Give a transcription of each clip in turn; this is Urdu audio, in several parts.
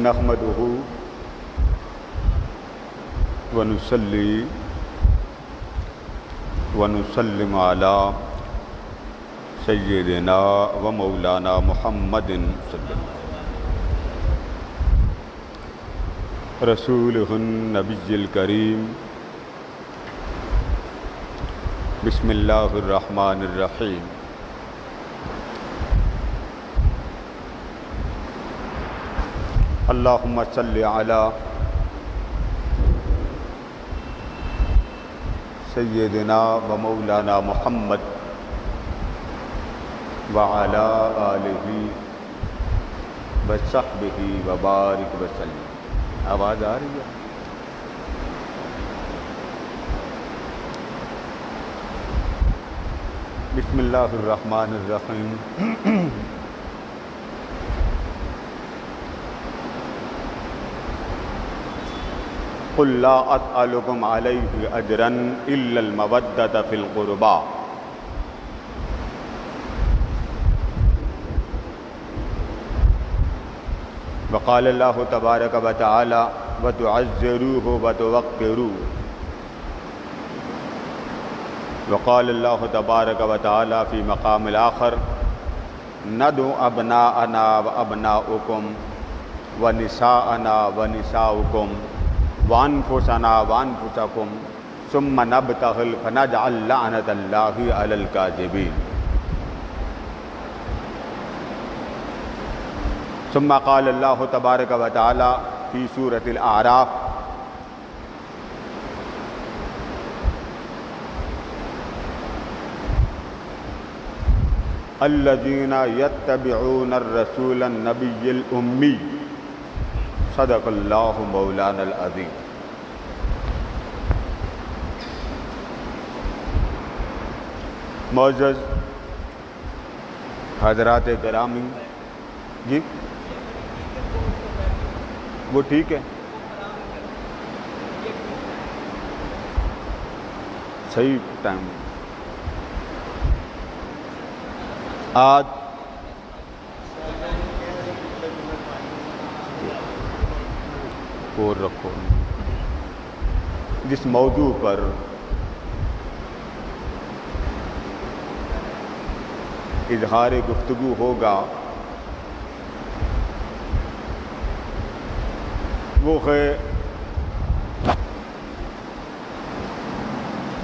نحمدہ ونصلی ونسلم علی سیدنا و مولانا محمد صلی اللہ رسولہ النبی الکریم۔ بسم اللہ الرحمن الرحیم۔ اللہم صلی علی سیدنا و مولانا محمد وعلی آلہ وصحبہ وبارک وسلم۔ آواز آ رہی ہے؟ بسم اللہ الرحمن الرحیم۔ قل لا اسألکم علیہ اجرا الا المودۃ فی القربی۔ وقال اللہ تبارک و تعالی وتعزروہ وتوقروہ۔ وقال اللہ تبارک و تعالی فی مقام الآخر ندعو ابناءنا وابناؤکم ونساءنا ونساؤکم وانفسنا وانفسکم ثم نبتہل فنجعل لعنۃ اللہ علی الکاذبین۔ ثم قال اللہ تبارک و تعالی فی سورۃ الاعراف الذین یتبعون الرسول النبی الامی صدق اللہ مولانا العظیم۔ معزز حضرات گرامی، جی وہ ٹھیک ہے، صحیح ٹائم۔ آج اور رکھو جس موضوع پر اظہار گفتگو ہوگا وہ ہے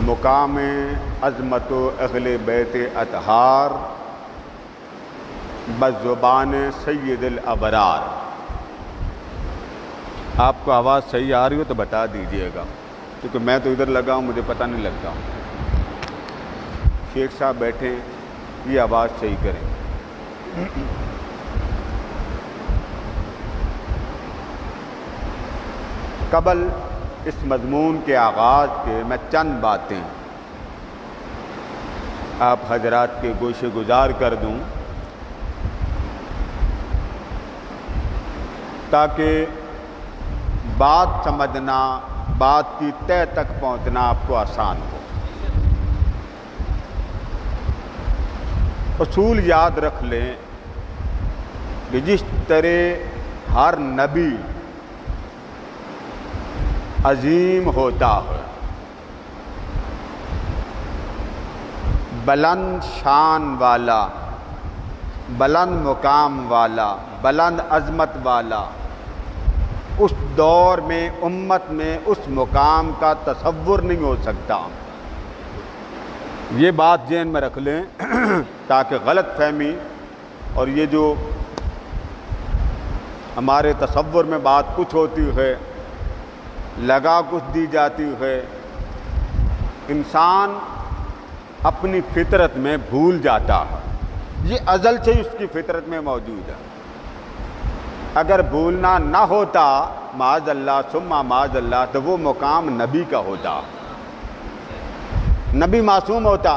مقام عظمت و اہل بیت اطہار بزبان سید الابرار۔ آپ کو آواز صحیح آ رہی ہو تو بتا دیجئے گا، کیونکہ میں تو ادھر لگا ہوں، مجھے پتہ نہیں لگتا۔ شیخ صاحب بیٹھے ہیں، یہ آواز صحیح کریں۔ قبل اس مضمون کے آغاز کے میں چند باتیں آپ حضرات کے گوشے گزار کر دوں تاکہ بات سمجھنا، بات کی تہ تک پہنچنا آپ کو آسان ہو۔ اصول یاد رکھ لیں کہ جس طرح ہر نبی عظیم ہوتا ہے، بلند شان والا، بلند مقام والا، بلند عظمت والا، اس دور میں امت میں اس مقام کا تصور نہیں ہو سکتا۔ یہ بات ذہن میں رکھ لیں تاکہ غلط فہمی اور یہ جو ہمارے تصور میں بات کچھ ہوتی ہے، لگا کچھ دی جاتی ہے، انسان اپنی فطرت میں بھول جاتا ہے۔ یہ ازل سے ہی اس کی فطرت میں موجود ہے۔ اگر بھولنا نہ ہوتا معاذ اللہ ثم معاذ اللہ تو وہ مقام نبی کا ہوتا، نبی معصوم ہوتا۔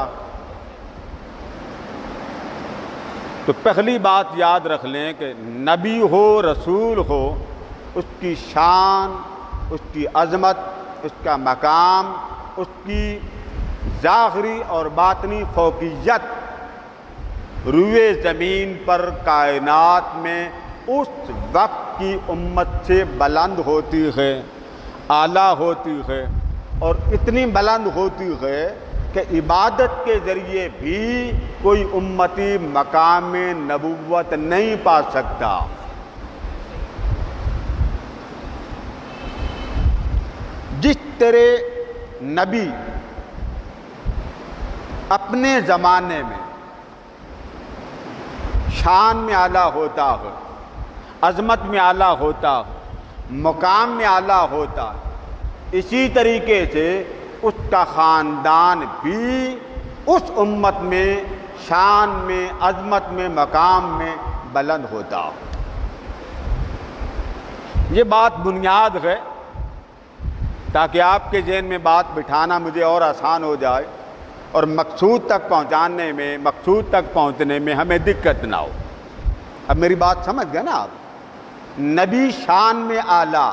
تو پہلی بات یاد رکھ لیں کہ نبی ہو، رسول ہو، اس کی شان، اس کی عظمت، اس کا مقام، اس کی ظاہری اور باطنی فوقیت روئے زمین پر کائنات میں اس وقت کی امت سے بلند ہوتی ہے، اعلیٰ ہوتی ہے، اور اتنی بلند ہوتی ہے کہ عبادت کے ذریعے بھی کوئی امتی مقام نبوت نہیں پا سکتا۔ جس طرح نبی اپنے زمانے میں شان میں اعلیٰ ہوتا ہے، عظمت میں اعلیٰ ہوتا ہے، مقام میں اعلیٰ ہوتا ہے، اسی طریقے سے اس کا خاندان بھی اس امت میں شان میں، عظمت میں، مقام میں بلند ہوتا ہے۔ یہ بات بنیاد ہے تاکہ آپ کے ذہن میں بات بٹھانا مجھے اور آسان ہو جائے اور مقصود تک پہنچانے میں، مقصود تک پہنچنے میں ہمیں دقت نہ ہو۔ اب میری بات سمجھ گئے نا آپ؟ نبی شان میں اعلیٰ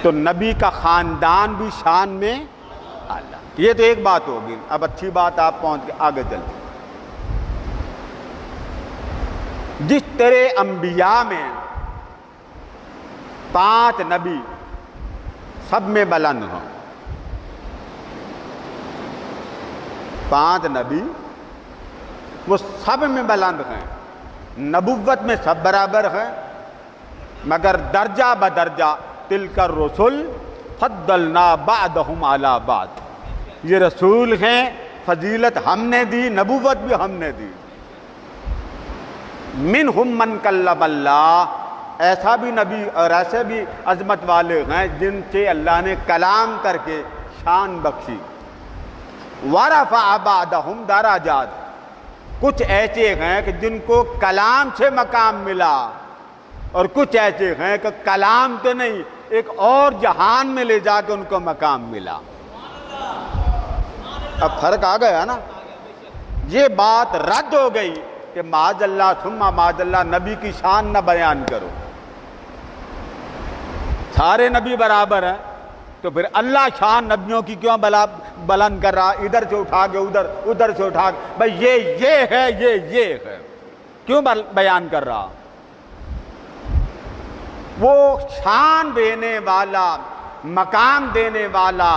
تو نبی کا خاندان بھی شان میں اعلیٰ، یہ تو ایک بات ہوگی۔ اب اچھی بات آپ پہنچ کے آگے چلتے۔ جس طرح انبیاء میں 5 نبی سب میں بلند ہوں، 5 نبی وہ سب میں بلند ہیں، نبوت میں سب برابر ہیں، مگر درجہ بدرجہ تلک الرسل فضلنا بعضهم علی بعض، یہ رسول ہیں، فضیلت ہم نے دی، نبوت بھی ہم نے دی۔ منہم من کلم اللہ، ایسا بھی نبی اور ایسے بھی عظمت والے ہیں جن سے اللہ نے کلام کر کے شان بخشی۔ ورفع بعضهم درجات، کچھ ایسے ہیں کہ جن کو کلام سے مقام ملا، اور کچھ ایسے ہیں کہ کلام تو نہیں، ایک اور جہان میں لے جا کے ان کو مقام ملا۔ اب فرق آ گیا نا؟ یہ بات رد ہو گئی کہ معاذ اللہ ثم معاذ اللہ نبی کی شان نہ بیان کرو، سارے نبی برابر ہیں، تو پھر اللہ شان نبیوں کی کیوں بلند کر رہا؟ ادھر سے اٹھا کے ادھر، ادھر سے اٹھا کے، بھئی یہ ہے، یہ ہے، کیوں بیان کر رہا؟ وہ شان دینے والا، مقام دینے والا،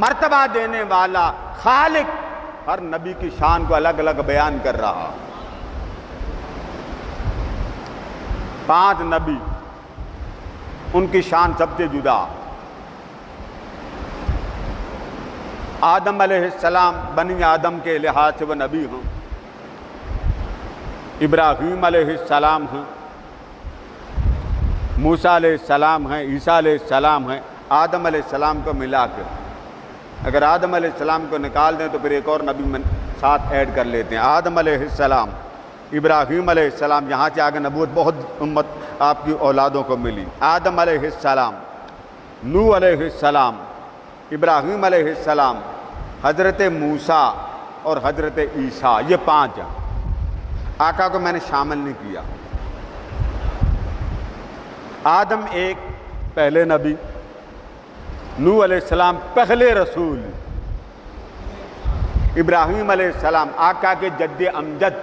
مرتبہ دینے والا خالق ہر نبی کی شان کو الگ الگ بیان کر رہا۔ 5 نبی، ان کی شان سب سے جدا۔ آدم علیہ السلام بنی آدم کے لحاظ سے وہ نبی ہوں، ابراہیم علیہ السلام ہیں، موسیٰ علیہ السلام ہیں، عیسیٰ علیہ السلام ہیں، آدم علیہ السلام کو ملا کے اگر آدم علیہ السلام کو نکال دیں تو پھر ایک اور نبی ساتھ ایڈ کر لیتے ہیں۔ آدم علیہ السلام، ابراہیم علیہ السلام، یہاں سے آگے نبوت بہت امت آپ کی اولادوں کو ملی۔ آدم علیہ السلام، نوح علیہ السلام، ابراہیم علیہ السلام، حضرت موسیٰ اور حضرت عیسیٰ، یہ 5 ہیں۔ آقا کو میں نے شامل نہیں کیا۔ آدم ایک پہلے نبی، نوح علیہ السلام پہلے رسول، ابراہیم علیہ السلام آقا کے جد امجد،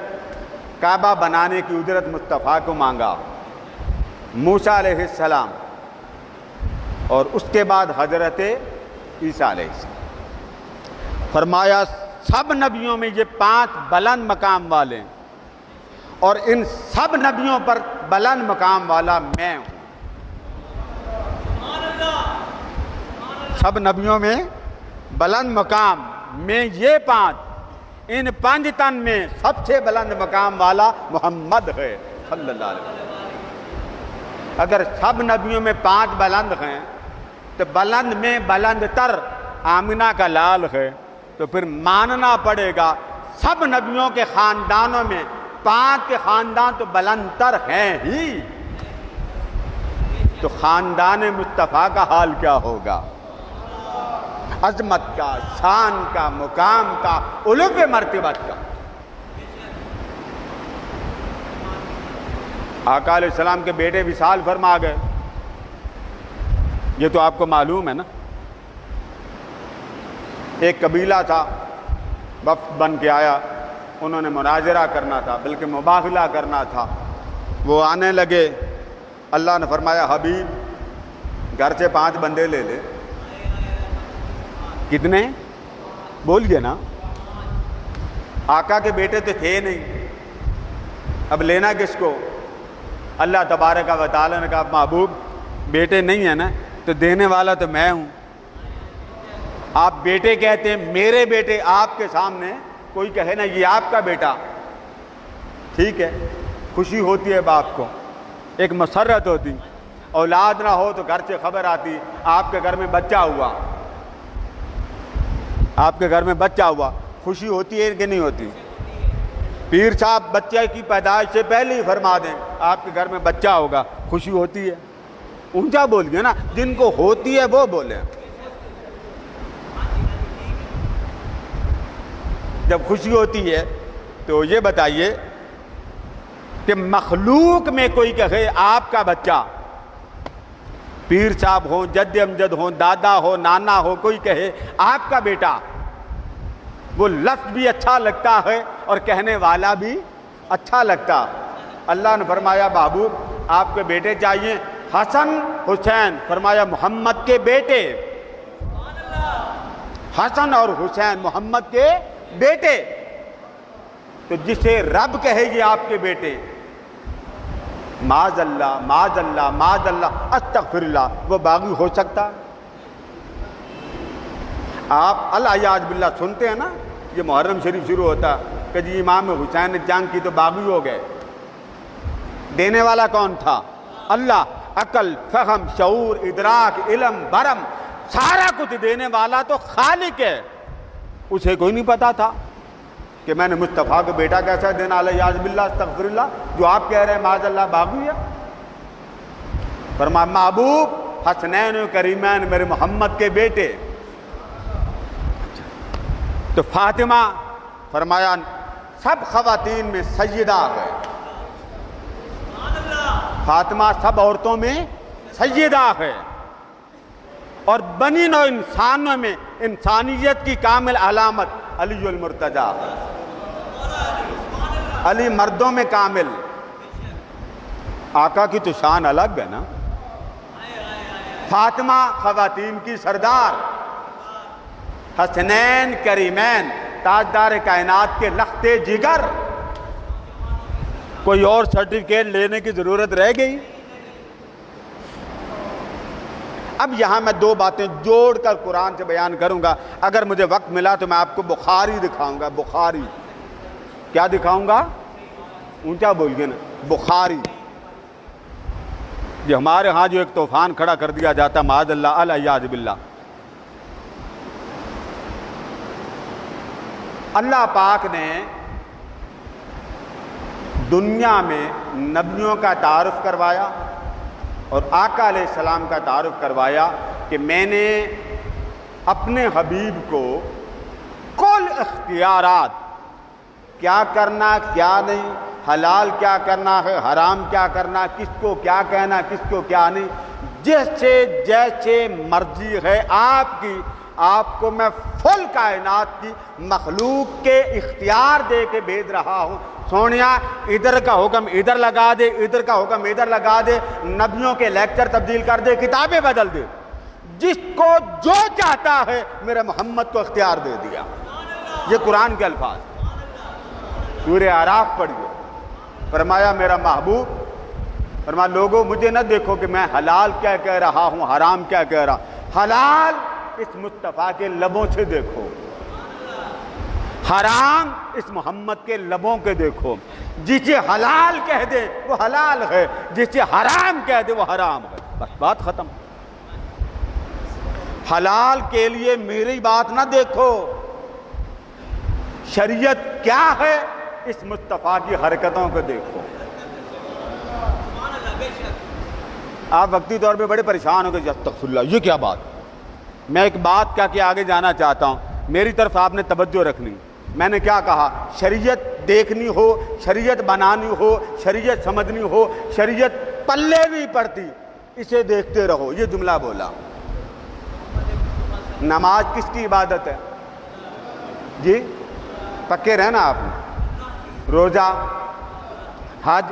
کعبہ بنانے کی اجرت مصطفیٰ کو مانگا، موسیٰ علیہ السلام، اور اس کے بعد حضرت عیسیٰ علیہ السلام۔ فرمایا سب نبیوں میں یہ 5 بلند مقام والے ہیں، اور ان سب نبیوں پر بلند مقام والا میں ہوں۔ سب نبیوں میں بلند مقام میں یہ 5، ان 5 تن میں سب سے بلند مقام والا محمد ہے صلی اللہ علیہ وسلم۔ اگر سب نبیوں میں 5 بلند ہیں تو بلند میں بلند تر آمنہ کا لال ہے، تو پھر ماننا پڑے گا سب نبیوں کے خاندانوں میں 5 کے خاندان تو بلند تر ہیں ہی، تو خاندان مصطفیٰ کا حال کیا ہوگا؟ عظمت کا، شان کا، مقام کا، علو مرتبت کا۔ آقا علیہ السلام کے بیٹے وصال فرما گئے، یہ تو آپ کو معلوم ہے نا۔ ایک قبیلہ تھا، وفد بن کے آیا، انہوں نے مناظرہ کرنا تھا، بلکہ مباہلہ کرنا تھا۔ وہ آنے لگے اللہ نے فرمایا حبیب گھر سے 5 بندے لے لے. کتنے بولیے نا. آقا کے بیٹے تو تھے نہیں, اب لینا کس کو؟ اللہ تبارک و تعالیٰ نے کہا محبوب بیٹے نہیں ہیں نا تو دینے والا تو میں ہوں. آپ بیٹے کہتے ہیں, میرے بیٹے. آپ کے سامنے کوئی کہے نا یہ آپ کا بیٹا, ٹھیک ہے, خوشی ہوتی ہے باپ کو, ایک مسرت ہوتی. اولاد نہ ہو تو گھر سے خبر آتی آپ کے گھر میں بچہ ہوا, آپ کے گھر میں بچہ ہوا, خوشی ہوتی ہے کہ نہیں ہوتی؟ پیر صاحب بچے کی پیدائش سے پہلے ہی فرما دیں آپ کے گھر میں بچہ ہوگا, خوشی ہوتی ہے. اونچا بولیے نا, جن کو ہوتی ہے وہ بولیں. جب خوشی ہوتی ہے تو یہ بتائیے کہ مخلوق میں کوئی کہے آپ کا بچہ, پیر صاحب ہوں, جد امجد ہوں, دادا ہو, نانا ہو, کوئی کہے آپ کا بیٹا, وہ لفظ بھی اچھا لگتا ہے اور کہنے والا بھی اچھا لگتا. اللہ نے فرمایا محبوب آپ کے بیٹے چاہیے, حسن حسین, فرمایا محمد کے بیٹے. حسن اور حسین محمد کے بیٹے. تو جسے رب کہے گی آپ کے بیٹے, معاذ اللہ معاذ اللہ معاذ اللہ استغفر اللہ, وہ باغی ہو سکتا؟ آپ العیاذ باللہ سنتے ہیں نا, یہ محرم شریف شروع ہوتا کہ جی امام حسین نے جنگ کی تو باغی ہو گئے. دینے والا کون تھا؟ اللہ. عقل, فہم, شعور, ادراک, علم, برم, سارا کچھ دینے والا تو خالق ہے. اسے کوئی نہیں پتا تھا کہ میں نے مصطفیٰ کو بیٹا کیسا دینا, العیاذ باللہ استغفر اللہ, جو آپ کہہ رہے ہیں معاذ اللہ باغی ہے. فرمایا محبوب حسنین و کریمین میرے محمد کے بیٹے. تو فاطمہ فرمایا سب خواتین میں سیدہ ہے, فاطمہ سب عورتوں میں سیدہ ہے, اور بنی نوع انسانوں میں انسانیت کی کامل علامت علی المرتضی, علی مردوں میں کامل. آقا کی تو شان الگ ہے نا. فاطمہ خواتین کی سردار, حسنین کریمین تاجدار کائنات کے لخت جگر. کوئی اور سرٹیفکیٹ لینے کی ضرورت رہ گئی؟ اب یہاں میں 2 باتیں جوڑ کر قرآن سے بیان کروں گا. اگر مجھے وقت ملا تو میں آپ کو بخاری دکھاؤں گا. بخاری کیا دکھاؤں گا؟ اونچا بولیے نا, بخاری. یہ ہمارے ہاں جو ایک طوفان کھڑا کر دیا جاتا معاذ اللہ العیاذ باللہ. اللہ پاک نے دنیا میں نبیوں کا تعارف کروایا اور آقا علیہ السلام کا تعارف کروایا کہ میں نے اپنے حبیب کو کل اختیارات, کیا کرنا کیا نہیں, حلال کیا کرنا ہے, حرام کیا کرنا, کس کو کیا کہنا, کس کو کیا نہیں, جیسے مرضی ہے آپ کی, آپ کو میں فل کائنات کی مخلوق کے اختیار دے کے بھیج رہا ہوں. سونیا ادھر کا حکم ادھر لگا دے, ادھر کا حکم ادھر لگا دے, نبیوں کے لیکچر تبدیل کر دے, کتابیں بدل دے, جس کو جو چاہتا ہے میرے محمد کو اختیار دے دیا. یہ قرآن کے الفاظ. سورہ اعراف پڑھیے, فرمایا میرا محبوب, فرمایا لوگوں مجھے نہ دیکھو کہ میں حلال کیا کہہ رہا ہوں, حرام کیا کہہ رہا ہوں. حلال اس مصطفیٰ کے لبوں سے دیکھو, حرام اس محمد کے لبوں کے دیکھو. جسے حلال کہہ دے وہ حلال ہے, جسے حرام کہہ دے وہ حرام ہے. بس بات ختم. حلال کے لیے میری بات نہ دیکھو, شریعت کیا ہے اس مصطفیٰ کی حرکتوں کو دیکھو. آپ وقتی طور پہ بڑے پریشان ہو گئے, استغفر اللہ یہ کیا بات. میں ایک بات کہہ کے آگے جانا چاہتا ہوں, میری طرف آپ نے توجہ رکھنی. میں نے کیا کہا؟ شریعت دیکھنی ہو, شریعت بنانی ہو, شریعت سمجھنی ہو, شریعت پلے نہیں پڑتی, اسے دیکھتے رہو, یہ جملہ بولا. نماز کس کی عبادت ہے جی؟ پکے رہنا آپ نے. روزہ, حج,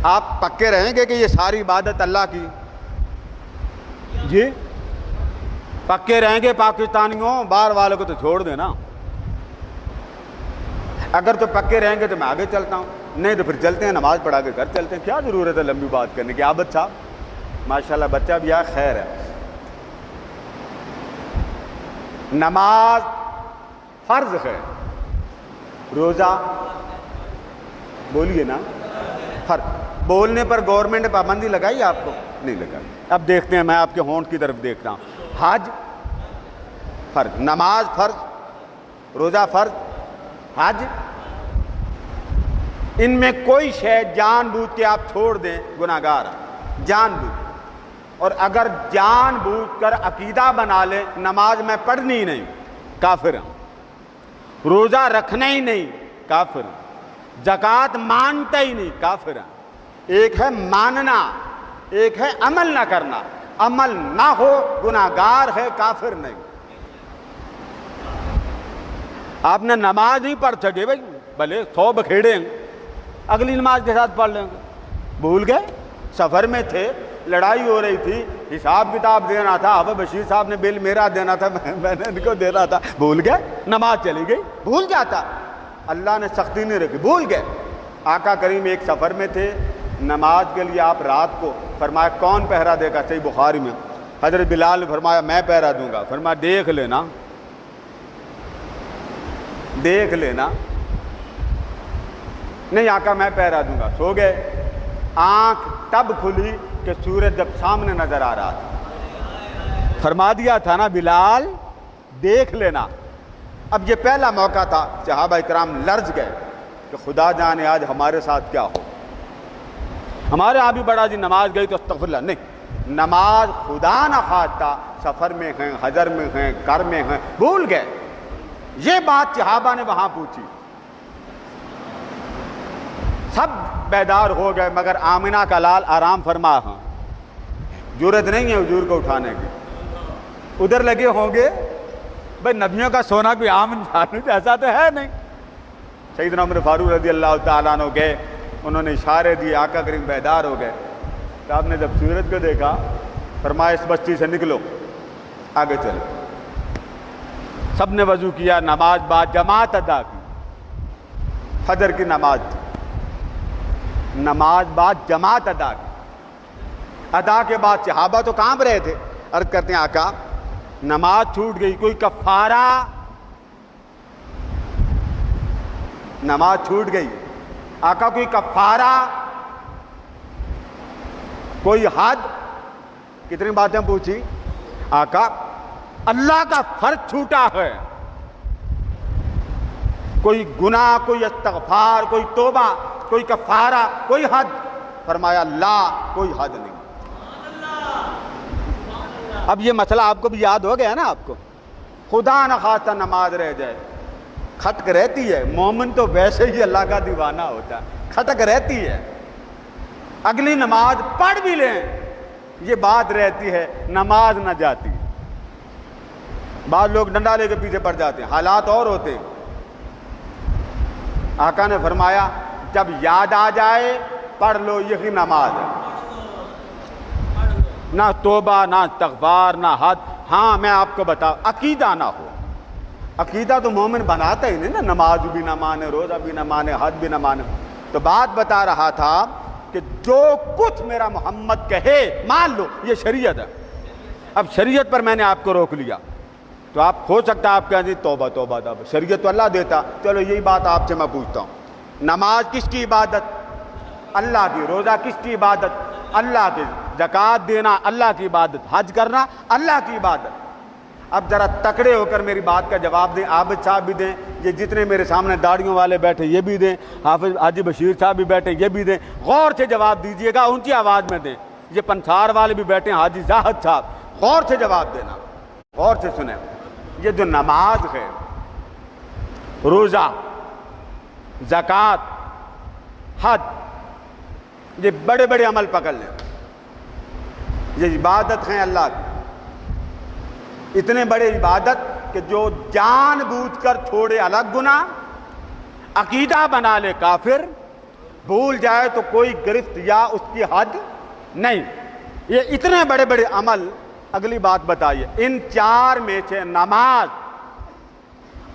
آپ پکے رہیں گے کہ یہ ساری عبادت اللہ کی؟ جی پکے رہیں گے پاکستانیوں؟ باہر والوں کو تو چھوڑ دینا. اگر تو پکے رہیں گے تو میں آگے چلتا ہوں، نہیں تو پھر چلتے ہیں نماز پڑھا کے گھر چلتے ہیں. کیا ضرورت ہے لمبی بات کرنے کی؟ عابد صاحب ماشاءاللہ بچہ بھی ہے، خیر ہے. نماز فرض ہے، روزہ بولیے نا فرض. بولنے پر گورنمنٹ نے پابندی لگائی آپ کو؟ نہیں لگائی. اب دیکھتے ہیں، میں آپ کے ہونٹ کی طرف دیکھتا ہوں. حج فرض، نماز فرض، روزہ فرض، حج، ان میں کوئی شے جان بوجھ کے آپ چھوڑ دیں گناہگار ہیں، جان بوجھ. اور اگر جان بوجھ کر عقیدہ بنا لیں نماز میں پڑھنی ہی نہیں، کافر ہیں. روزہ رکھنا ہی نہیں، کافر ہیں. زکوٰۃ مانتا ہی نہیں، کافر ہیں. ایک ہے ماننا، ایک ہے عمل نہ کرنا. عمل نہ ہو گناہگار ہے، کافر نہیں. آپ نے نماز نہیں پڑھ سکے بھائی، بھلے 100 بکھیڑے ہیں، اگلی نماز کے ساتھ پڑھ لیں گے. بھول گئے؟ سفر میں تھے، لڑائی ہو رہی تھی، حساب کتاب دینا تھا، اب بشیر صاحب نے بل میرا دینا تھا، میں نے ان کو دینا تھا. بھول گئے؟ نماز چلی گئی. بھول جاتا، اللہ نے سختی نہیں رکھی، بھول گئے. آقا کریم ایک سفر میں تھے، نماز کے لیے آپ رات کو فرمایا کون پہرا دے گا؟ صحیح بخاری میں حضرت بلال نے فرمایا میں پہرا دوں گا. فرمایا دیکھ لینا، دیکھ لینا. نہیں آقا میں پہرا دوں گا. سو گئے. آنکھ تب کھلی کہ سورج جب سامنے نظر آ رہا تھا. فرما دیا تھا نا بلال دیکھ لینا. اب یہ پہلا موقع تھا، صحابہ اکرام لرز گئے کہ خدا جانے آج ہمارے ساتھ کیا ہو. ہمارے یہاں بھی بڑا جی نماز گئی تو استغفر اللہ. نہیں، نماز خدا نہ خواستہ سفر میں ہیں، حضر میں ہیں، گھر میں ہیں، بھول گئے. یہ بات صحابہ نے وہاں پوچھی، سب بیدار ہو گئے، مگر آمنہ کا لال آرام فرما. ہاں جرت نہیں ہے حضور کو اٹھانے کی. ادھر لگے ہوں گے بھائی نبیوں کا سونا کوئی عام انسان ایسا تو ہے نہیں. سیدنا عمر فاروق رضی اللہ تعالیٰ عنہ گئے، انہوں نے اشارے دیے، آقا کریم بیدار ہو گئے. تو آپ نے جب سورج کو دیکھا فرمایا اس بستی سے نکلو، آگے چلو. سب نے وضو کیا، نماز بعد جماعت ادا کی. فجر کی نماز تھی، نماز بعد جماعت ادا کی. ادا کے بعد صحابہ تو کانپ رہے تھے، عرض کرتے ہیں آقا نماز چھوٹ گئی، کوئی کفارہ؟ نماز چھوٹ گئی آقا کوئی کفارہ، کوئی حد؟ کتنی باتیں پوچھی. آقا اللہ کا فرض چھوٹا ہے، کوئی گناہ، کوئی استغفار، کوئی توبہ، کوئی کفارہ، کوئی حد؟ فرمایا لا، کوئی حد نہیں. اب یہ مسئلہ آپ کو بھی یاد ہو گیا نا. آپ کو خدا نہ خواستہ نماز رہ جائے، کھٹک رہتی ہے. مومن تو ویسے ہی اللہ کا دیوانہ ہوتا ہے، کھٹک رہتی ہے. اگلی نماز پڑھ بھی لیں، یہ بات رہتی ہے نماز نہ جاتی. بعض لوگ ڈنڈا لے کے پیچھے پڑ جاتے ہیں، حالات اور ہوتے. آقا نے فرمایا جب یاد آ جائے پڑھ لو، یہی نماز ہے. نہ توبہ، نہ استغفار، نہ حد. ہاں میں آپ کو بتا، عقیدہ نہ ہو. عقیدہ تو مومن بناتا ہی نہیں نا، نماز بھی نہ مانے، روزہ بھی نہ مانے، حد بھی نہ مانے. تو بات بتا رہا تھا کہ جو کچھ میرا محمد کہے مان لو، یہ شریعت ہے. اب شریعت پر میں نے آپ کو روک لیا تو آپ ہو سکتا ہے آپ کہیں جی توبہ توبہ توبہ، شریعت تو اللہ دیتا. چلو یہی بات آپ سے میں پوچھتا ہوں، نماز کس کی عبادت؟ اللہ کی. روزہ کس کی عبادت؟ اللہ کی. زکوٰۃ دینا اللہ کی عبادت، حج کرنا اللہ کی عبادت. اب ذرا تکڑے ہو کر میری بات کا جواب دیں. عابد صاحب بھی دیں، یہ جتنے میرے سامنے داڑھیوں والے بیٹھے یہ بھی دیں، حافظ حاجی بشیر صاحب بھی بیٹھے یہ بھی دیں. غور سے جواب دیجیے گا، اونچی آواز میں دیں. یہ پنسار والے بھی بیٹھے ہیں، حاجی زاہد صاحب، غور سے جواب دینا، غور سے سنیں. یہ جو نماز ہے، روزہ، زکوٰۃ، حج، یہ بڑے بڑے عمل پکڑ لیں، یہ عبادت ہیں اللہ کی. اتنے بڑے عبادت کہ جو جان بوجھ کر چھوڑے الگ گناہ، عقیدہ بنا لے کافر، بھول جائے تو کوئی گرفت یا اس کی حد نہیں. یہ اتنے بڑے بڑے عمل. اگلی بات بتائیے, ان چار میں سے نماز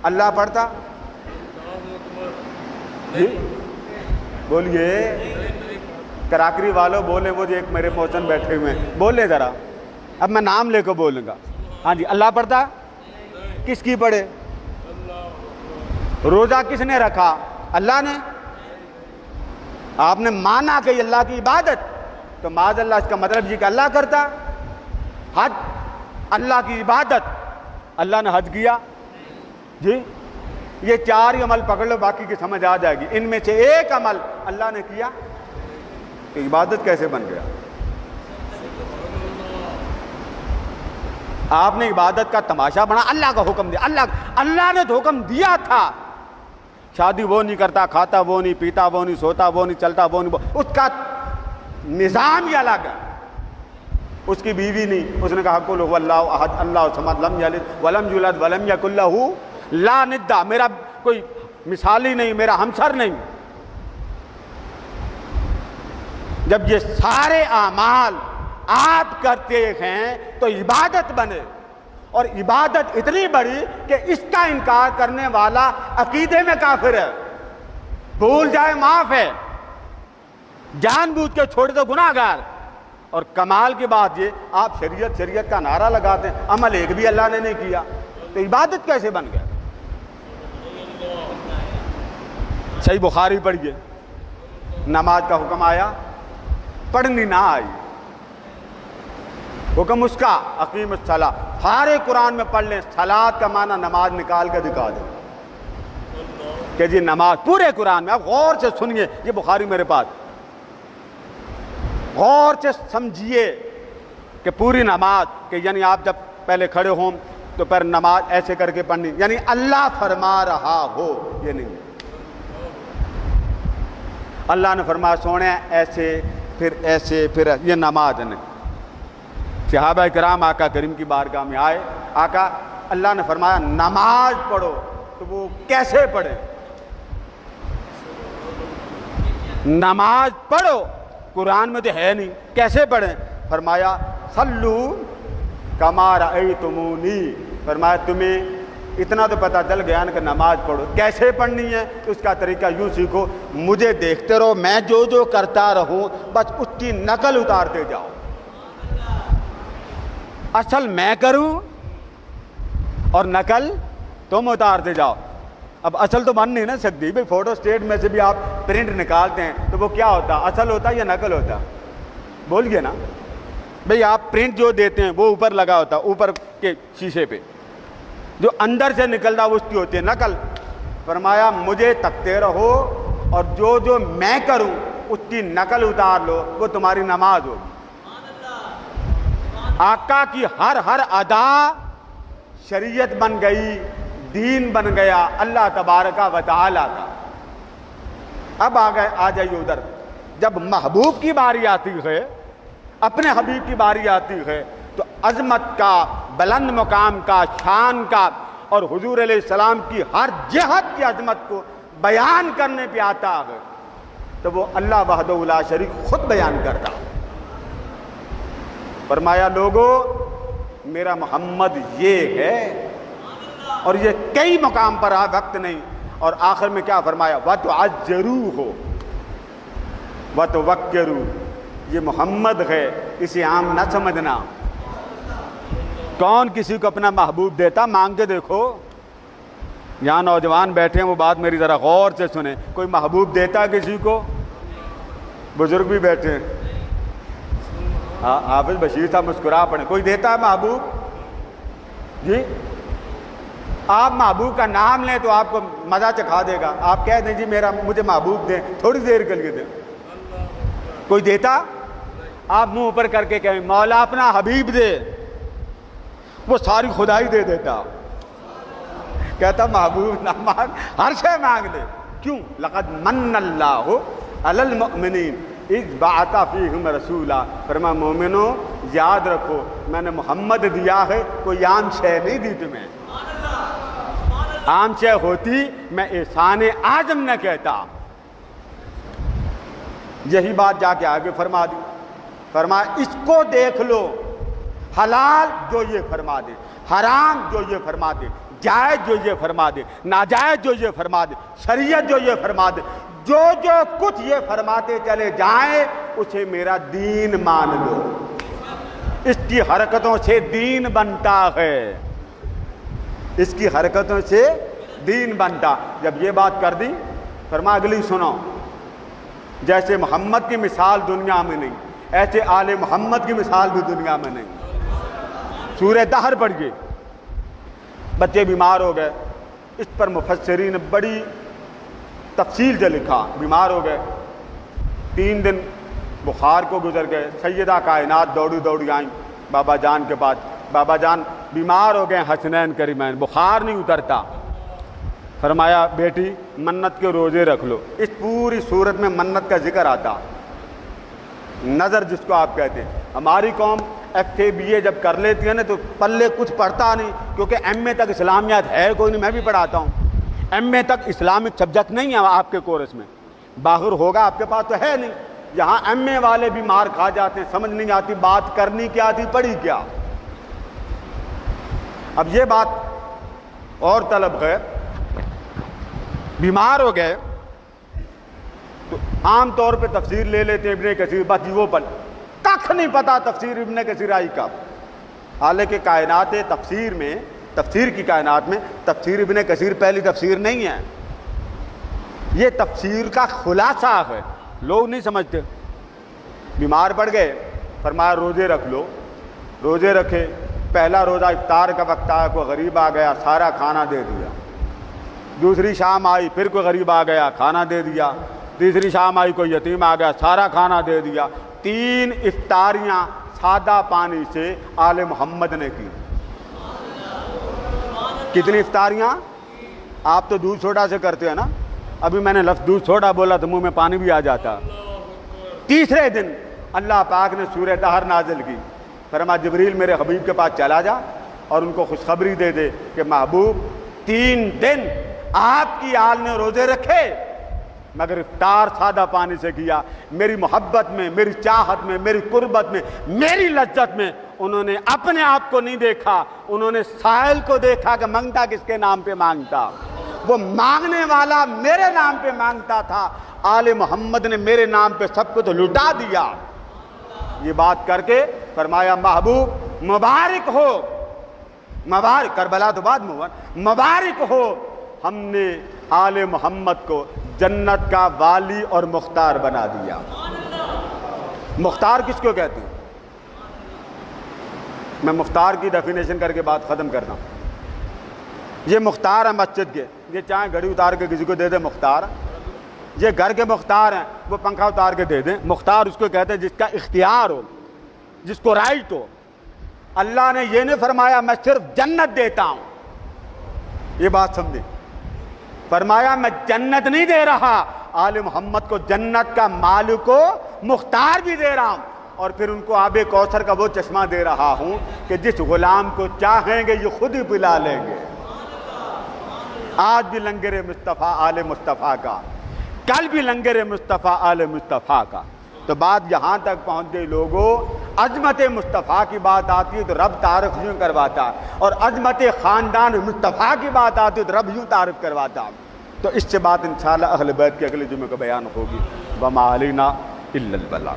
اللہ پڑھتا؟ جی بولیے, کراکری والوں بولے, وہ جو ایک میرے موسن بیٹھے ہوئے ہیں بولے ذرا, اب میں نام لے کے بولوں گا. ہاں جی, اللہ پڑھتا؟ کس کی پڑھے؟ روزہ کس نے رکھا؟ اللہ نے. آپ نے مانا کہ یہ اللہ کی عبادت, تو معاذ اللہ اس کا مطلب یہ کہ اللہ کرتا. حج اللہ کی عبادت, اللہ نے حج کیا؟ جی یہ چار ہی عمل پکڑ لو, باقی کی سمجھ آ جائے گی. ان میں سے ایک عمل اللہ نے کیا تو عبادت کیسے بن گیا؟ آپ نے عبادت کا تماشا بنا, اللہ کا حکم دیا. اللہ نے تو حکم دیا تھا. شادی وہ نہیں کرتا, کھاتا وہ نہیں, پیتا وہ نہیں, سوتا وہ نہیں, چلتا وہ نہیں, اس کا نظام ہی الگ ہے. اس کی بیوی نہیں, اس نے کہا قل هو اللہ احد اللہ الصمد لم یلد ولم یولد ولم یکن لہ لا ند, میرا کوئی مثالی نہیں, میرا ہمسر نہیں. جب یہ سارے اعمال آپ کرتے ہیں تو عبادت بنے, اور عبادت اتنی بڑی کہ اس کا انکار کرنے والا عقیدے میں کافر ہے. بھول جائے معاف ہے, جان بوجھ کے چھوڑے تو گناہ گار. اور کمال کی بات یہ, آپ شریعت کا نعرہ لگاتے ہیں, عمل ایک بھی اللہ نے نہیں کیا, تو عبادت کیسے بن گیا؟ صحیح بخاری پڑھیے, نماز کا حکم آیا, پڑھنی نہ آئی. حکم اس کا اقیم الصلاۃ, سارے قرآن میں پڑھ لیں, صلاۃ کا معنی نماز نکال کے دکھا دیں کہ جی نماز, پورے قرآن میں. آپ غور سے سنیے, یہ بخاری میرے پاس, غور سے سمجھیے کہ پوری نماز, کہ یعنی آپ جب پہلے کھڑے ہوں تو پھر نماز ایسے کر کے پڑھنی, یعنی اللہ فرما رہا ہو, یہ نہیں. اللہ نے فرمایا سونے ایسے, پھر ایسے, پھر یہ نماز نہیں. صحابہ کرام آقا کریم کی بارگاہ میں آئے, آقا اللہ نے فرمایا نماز پڑھو, تو وہ کیسے پڑھے؟ نماز پڑھو, قرآن میں تو ہے نہیں, کیسے پڑھیں؟ فرمایا صلو کما رأیتمونی, فرمایا تمہیں اتنا تو پتہ چل گیا نا کہ نماز پڑھو, کیسے پڑھنی ہے اس کا طریقہ یوں سیکھو, مجھے دیکھتے رہو, میں جو کرتا رہوں بس اس کی نقل اتارتے جاؤ. اصل میں کروں اور نقل تم اتارتے جاؤ. اب اصل تو بن نہیں نہ سکتی بھائی, فوٹو اسٹیٹ میں سے بھی آپ پرنٹ نکالتے ہیں تو وہ کیا ہوتا, اصل ہوتا یا نقل ہوتا؟ بولیے نا بھئی. آپ پرنٹ جو دیتے ہیں وہ اوپر لگا ہوتا, اوپر کے شیشے پہ, جو اندر سے نکلتا وہ اس کی ہوتی ہے نقل. فرمایا مجھے تکتے رہو, اور جو میں کروں اس کی نقل اتار لو, وہ تمہاری نماز ہوگی. آقا کی ہر ادا شریعت بن گئی, دین بن گیا اللہ تبارک و تعالی کا. اب آ جائیے ادھر, جب محبوب کی باری آتی ہے, اپنے حبیب کی باری آتی ہے, تو عظمت کا, بلند مقام کا, شان کا, اور حضور علیہ السلام کی ہر جہت کی عظمت کو بیان کرنے پہ آتا ہے, تو وہ اللہ وحدہ لا شریک خود بیان کرتا. فرمایا لوگو میرا محمد یہ ہے, اور یہ کئی مقام پر وقت نہیں, اور آخر میں کیا فرمایا, وَتُعَجَّرُوهُ وَتُوَقِّرُوهُ, یہ محمد ہے, اسے عام نہ سمجھنا. کون کسی کو اپنا محبوب دیتا؟ مانگ کے دیکھو. یہاں نوجوان بیٹھے ہیں, وہ بات میری ذرا غور سے سنیں. کوئی محبوب دیتا کسی کو؟ بزرگ بھی بیٹھے ہیں, حافظ بشیر صاحب مسکرا پڑے, کوئی دیتا ہے محبوب؟ جی آپ محبوب کا نام لیں تو آپ کو مزہ چکھا دے گا. آپ کہہ دیں جی مجھے محبوب دیں, تھوڑی دیر کے لیے دیں. کوئی دیتا؟ آپ منہ اوپر کر کے کہیں مولا اپنا حبیب دے, وہ ساری خدائی دے دیتا. کہتا محبوب نہ مانگ, ہر شے مانگ لے. کیوں؟ لقد من اللہ علی المؤمنین اذ بعث فیہم رسولا. فرمایا مومنو یاد رکھو میں نے محمد دیا ہے, کوئی عام شے نہیں دی تمہیں. عام شے ہوتی میں احسان اعظم نہ کہتا. یہی بات جا کے آگے فرما دی، فرمایا اس کو دیکھ لو، حلال جو یہ فرما دے، حرام جو یہ فرما دے، جائز جو یہ فرما دے، ناجائز جو یہ فرما دے، شریعت جو یہ فرما دے، جو جو کچھ یہ فرماتے چلے جائیں اسے میرا دین مان لو۔ اس کی حرکتوں سے دین بنتا ہے، اس کی حرکتوں سے دین بنتا۔ جب یہ بات کر دی فرمایا اگلی سنو، جیسے محمد کی مثال دنیا میں نہیں، ایسے آل محمد کی مثال بھی دنیا میں نہیں۔ سورہ دہر پڑھ گئے، بچے بیمار ہو گئے، اس پر مفسرین نے بڑی تفصیل سے لکھا، بیمار ہو گئے، 3 دن بخار کو گزر گئے، سیدہ کائنات دوڑی دوڑی آئیں بابا جان کے پاس، بابا جان بیمار ہو گئے حسنین کریمین، بخار نہیں اترتا۔ فرمایا بیٹی منت کے روزے رکھ لو۔ اس پوری صورت میں منت کا ذکر آتا، نظر جس کو آپ کہتے ہیں۔ ہماری قوم FA BA جب کر لیتی ہے نا تو پلے کچھ پڑھتا نہیں، کیونکہ MA تک اسلامیات ہے کوئی نہیں، میں بھی پڑھاتا ہوں، MA تک اسلامک سبجیکٹ نہیں ہے آپ کے کورس میں، باہر ہوگا آپ کے پاس تو ہے نہیں۔ یہاں MA والے بھی مار کھا جاتے ہیں، سمجھ نہیں آتی بات کرنی کیا تھی پڑھی کیا۔ اب یہ بات اور طلب ہے، بیمار ہو گئے تو عام طور پہ تفسیر لے لیتے ہیں ابن کثیر، بس وہ پڑھ، کخ نہیں پتا تفسیر ابن کثیر آئی کب۔ حالانکہ کائنات تفسیر میں، تفسیر کی کائنات میں تفسیر ابن کثیر پہلی تفسیر نہیں ہے، یہ تفسیر کا خلاصہ ہے، لوگ نہیں سمجھتے۔ بیمار پڑ گئے، فرمایا روزے رکھ لو، روزے رکھے۔ پہلا روزہ افطار کا وقت آیا، کوئی غریب آ گیا سارا کھانا دے دیا، دوسری شام آئی پھر کوئی غریب آ گیا کھانا دے دیا، تیسری شام آئی کوئی یتیم آ گیا سارا کھانا دے دیا۔ 3 افطاریاں سادہ پانی سے آل محمد نے کی۔ کتنی افطاریاں؟ آپ تو دودھ سوڈا سے کرتے ہیں نا، ابھی میں نے لفظ دودھ سوڈا بولا تو منہ میں پانی بھی آ جاتا۔ تیسرے دن اللہ پاک نے سورہ دہر نازل کی، فرمایا جبریل میرے حبیب کے پاس چلا جا اور ان کو خوشخبری دے دے کہ محبوب 3 دن آپ کی آل نے روزے رکھے مگر افطار سادہ پانی سے کیا، میری محبت میں، میری چاہت میں، میری قربت میں، میری لذت میں انہوں نے اپنے آپ کو نہیں دیکھا، انہوں نے سائل کو دیکھا کہ مانگتا کس کے نام پہ مانگتا، وہ مانگنے والا میرے نام پہ مانگتا تھا، آل محمد نے میرے نام پہ سب کچھ لٹا دیا۔ یہ بات کر کے فرمایا محبوب مبارک ہو، مبارک، کربلا تو بعد میں ہوا، مبارک ہو، ہم نے آل محمد کو جنت کا والی اور مختار بنا دیا۔ مختار کس کو کہتے ہیں؟ میں مختار کی ڈیفینیشن کر کے بات ختم کرتا ہوں۔ یہ مختار ہیں مسجد کے، یہ چاہیں گھڑی اتار کے کسی کو دے دیں مختار، یہ گھر کے مختار ہیں، وہ پنکھا اتار کے دے دیں مختار، اس کو کہتے ہیں جس کا اختیار ہو، جس کو رائٹ ہو۔ اللہ نے یہ نہیں فرمایا میں صرف جنت دیتا ہوں، یہ بات سمجھیں، فرمایا میں جنت نہیں دے رہا، آل محمد کو جنت کا مالک و مختار بھی دے رہا ہوں، اور پھر ان کو آب کوثر کا وہ چشمہ دے رہا ہوں کہ جس غلام کو چاہیں گے یہ خود ہی پلا لیں گے۔ آج بھی لنگر مصطفیٰ آل مصطفیٰ کا، کل بھی لنگر مصطفیٰ آل مصطفیٰ کا۔ تو بات یہاں تک پہنچ گئی لوگوں، عظمت مصطفیٰ کی بات آتی ہے تو رب تعارف یوں کرواتا، اور عظمت خاندان مصطفیٰ کی بات آتی ہے تو رب یوں تعارف کرواتا۔ تو اس سے بات انشاءاللہ اہل بیت کے اگلے جمعے کا بیان ہوگی۔ وما علینا الا البلاغ۔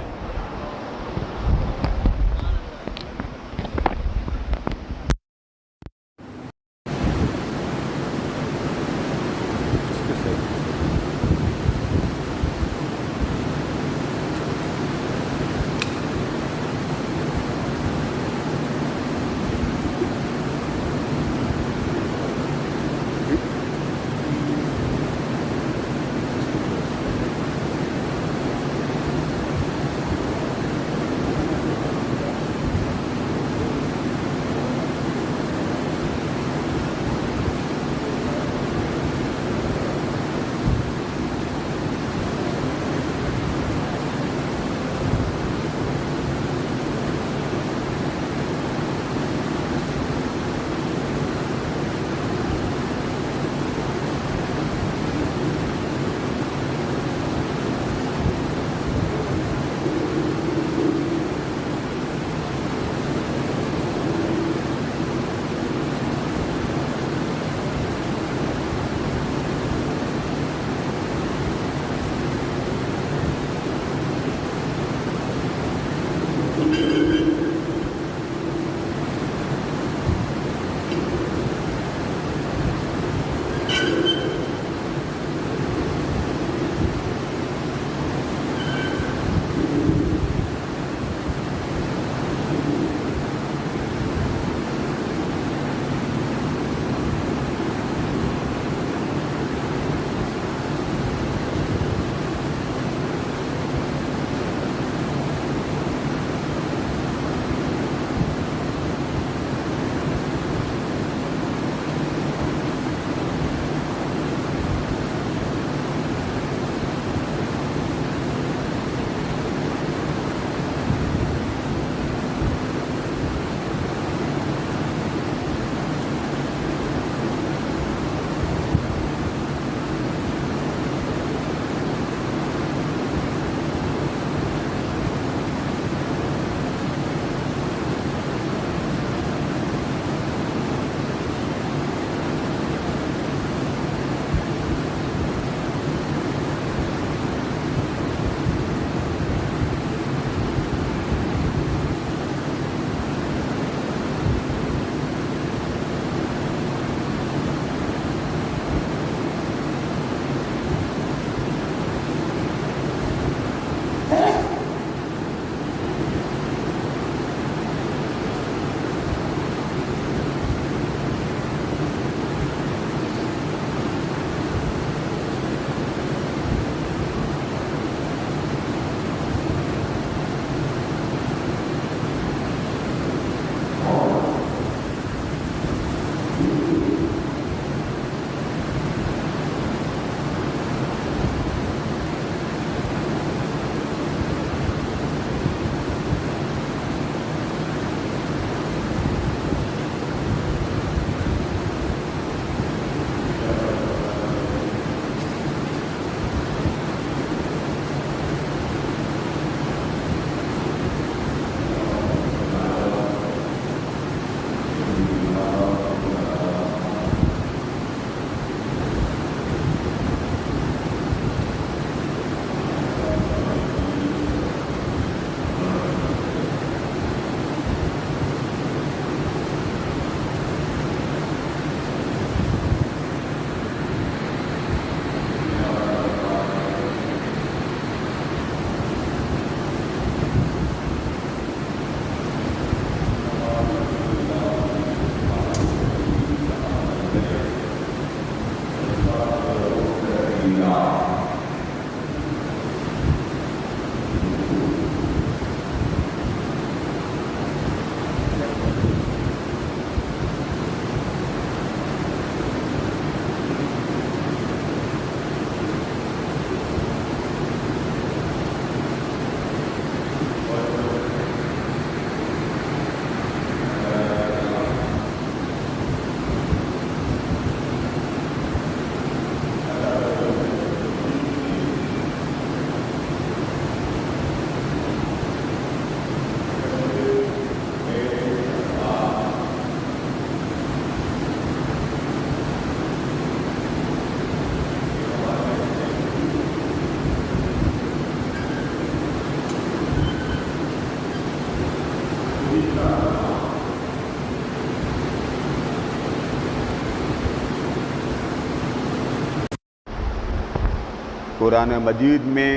قرآن مجید میں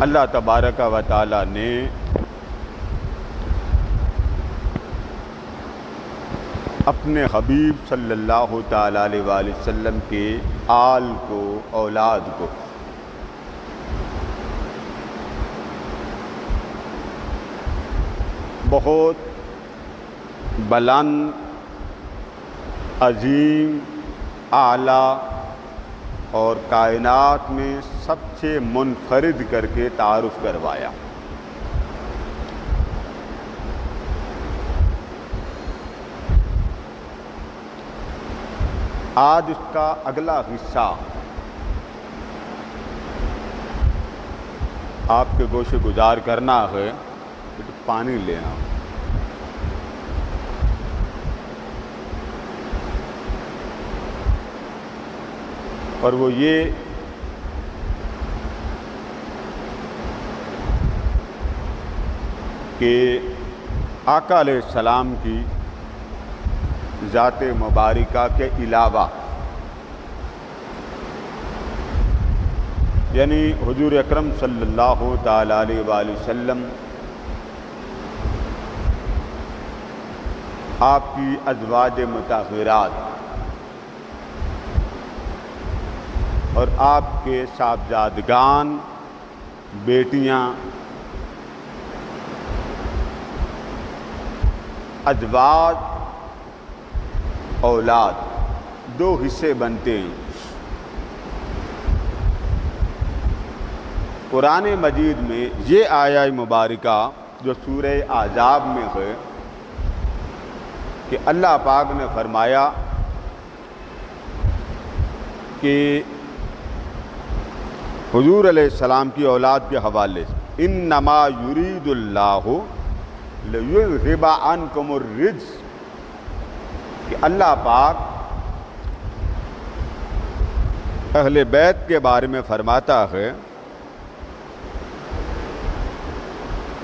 اللہ تبارک و تعالی نے اپنے حبیب صلی اللہ تعالی علیہ وآلہ وسلم کے آل کو، اولاد کو بہت بلند، عظیم، اعلیٰ اور کائنات میں سب سے منفرد کر کے تعارف کروایا۔ آج اس کا اگلا حصہ آپ کے گوشے گزار کرنا ہے، پانی لینا۔ اور وہ یہ کہ آقا علیہ السلام کی ذات مبارکہ کے علاوہ، یعنی حضور اکرم صلی اللہ تعالی علیہ وآلہ وسلم، آپ کی ازواج مطہرات اور آپ کے صاحبزادگان، بیٹیاں، ازواج، اولاد، دو حصے بنتے ہیں۔ قرآن مجید میں یہ آیہ مبارکہ جو سورہ احزاب میں ہے کہ اللہ پاک نے فرمایا کہ حضور علیہ السلام کی اولاد کے حوالے سے انما یرید اللہ لیذھب عنکم الرجس، کہ اللہ پاک اہل بیت کے بارے میں فرماتا ہے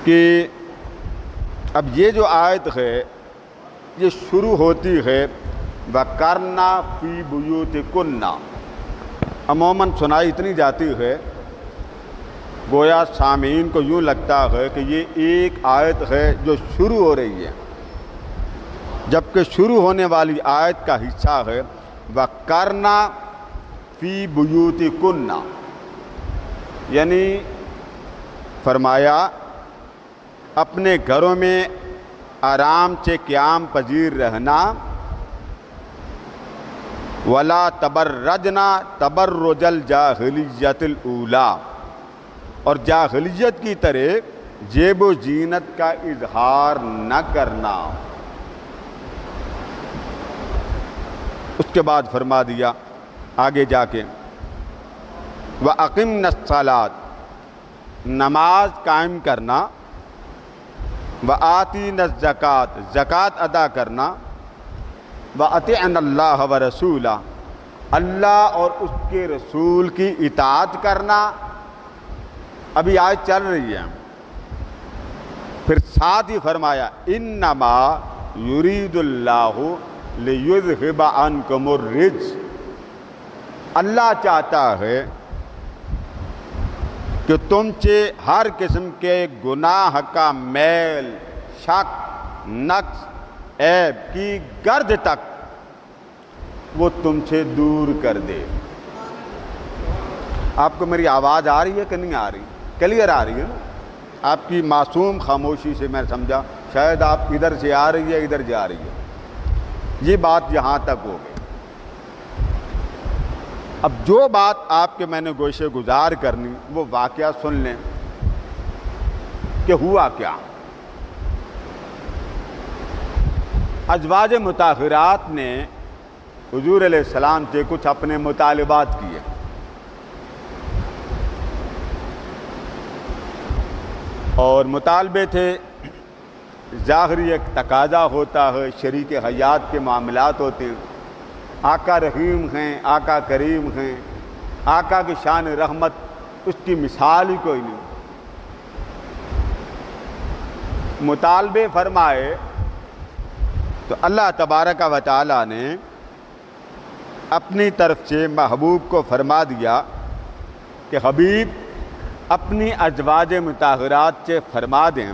کہ اب یہ جو آیت ہے یہ شروع ہوتی ہے وَقَرْنَا فِي بُيُوتِكُنَّ، عموماً سنائی اتنی جاتی ہے گویا سامعین کو یوں لگتا ہے کہ یہ ایک آیت ہے جو شروع ہو رہی ہے، جبکہ شروع ہونے والی آیت کا حصہ ہے وَقَرْنَا فِي بُيُوتِكُنَّ، یعنی فرمایا اپنے گھروں میں آرام سے قیام پذیر رہنا، وَلَا تَبَرَّجْنَا تَبَرُّجَ الْجَاهِلِيَّةِ الْأُولَىٰ، اور جاہلیت کی طرح جیب و زینت کا اظہار نہ کرنا۔ اس کے بعد فرما دیا آگے جا کے وَأَقِمْنَ الصَّلَاةَ، نماز قائم کرنا، وَآتِينَ الزَّكَاةَ، زکوٰۃ ادا کرنا، وَأَطِعْنَ اللَّهَ وَرَسُولَهُ، اللہ اور اس کے رسول کی اطاعت کرنا۔ ابھی آیت چل رہی ہے، پھر ساتھ ہی فرمایا انما یرید اللہ لیذھب عنکم الرجس، اللہ چاہتا ہے کہ تم سے ہر قسم کے گناہ کا میل، شک، نقص، عیب کی گرد تک وہ تم سے دور کر دے۔ آپ کو میری آواز آ رہی ہے کہ نہیں آ رہی؟ کلیئر آ رہی ہے نا؟ آپ کی معصوم خاموشی سے میں سمجھا شاید آپ ادھر سے آ رہی ہے ادھر جا رہی ہے، یہ بات یہاں تک ہو گئی۔ اب جو بات آپ کے میں نے گوشے گزار کرنی وہ واقعہ سن لیں کہ ہوا کیا۔ ازواج مطہرات نے حضور علیہ السلام سے کچھ اپنے مطالبات کیے، اور مطالبے تھے، ظاہری ایک تقاضا ہوتا ہے، شریک حیات کے معاملات ہوتے ہیں، آقا رحیم ہیں، آقا کریم ہیں، آقا کی شان رحمت اس کی مثال ہی کوئی نہیں۔ مطالبے فرمائے تو اللہ تبارک و تعالی نے اپنی طرف سے محبوب کو فرما دیا کہ حبیب اپنی ازواج مطہرات سے فرما دیں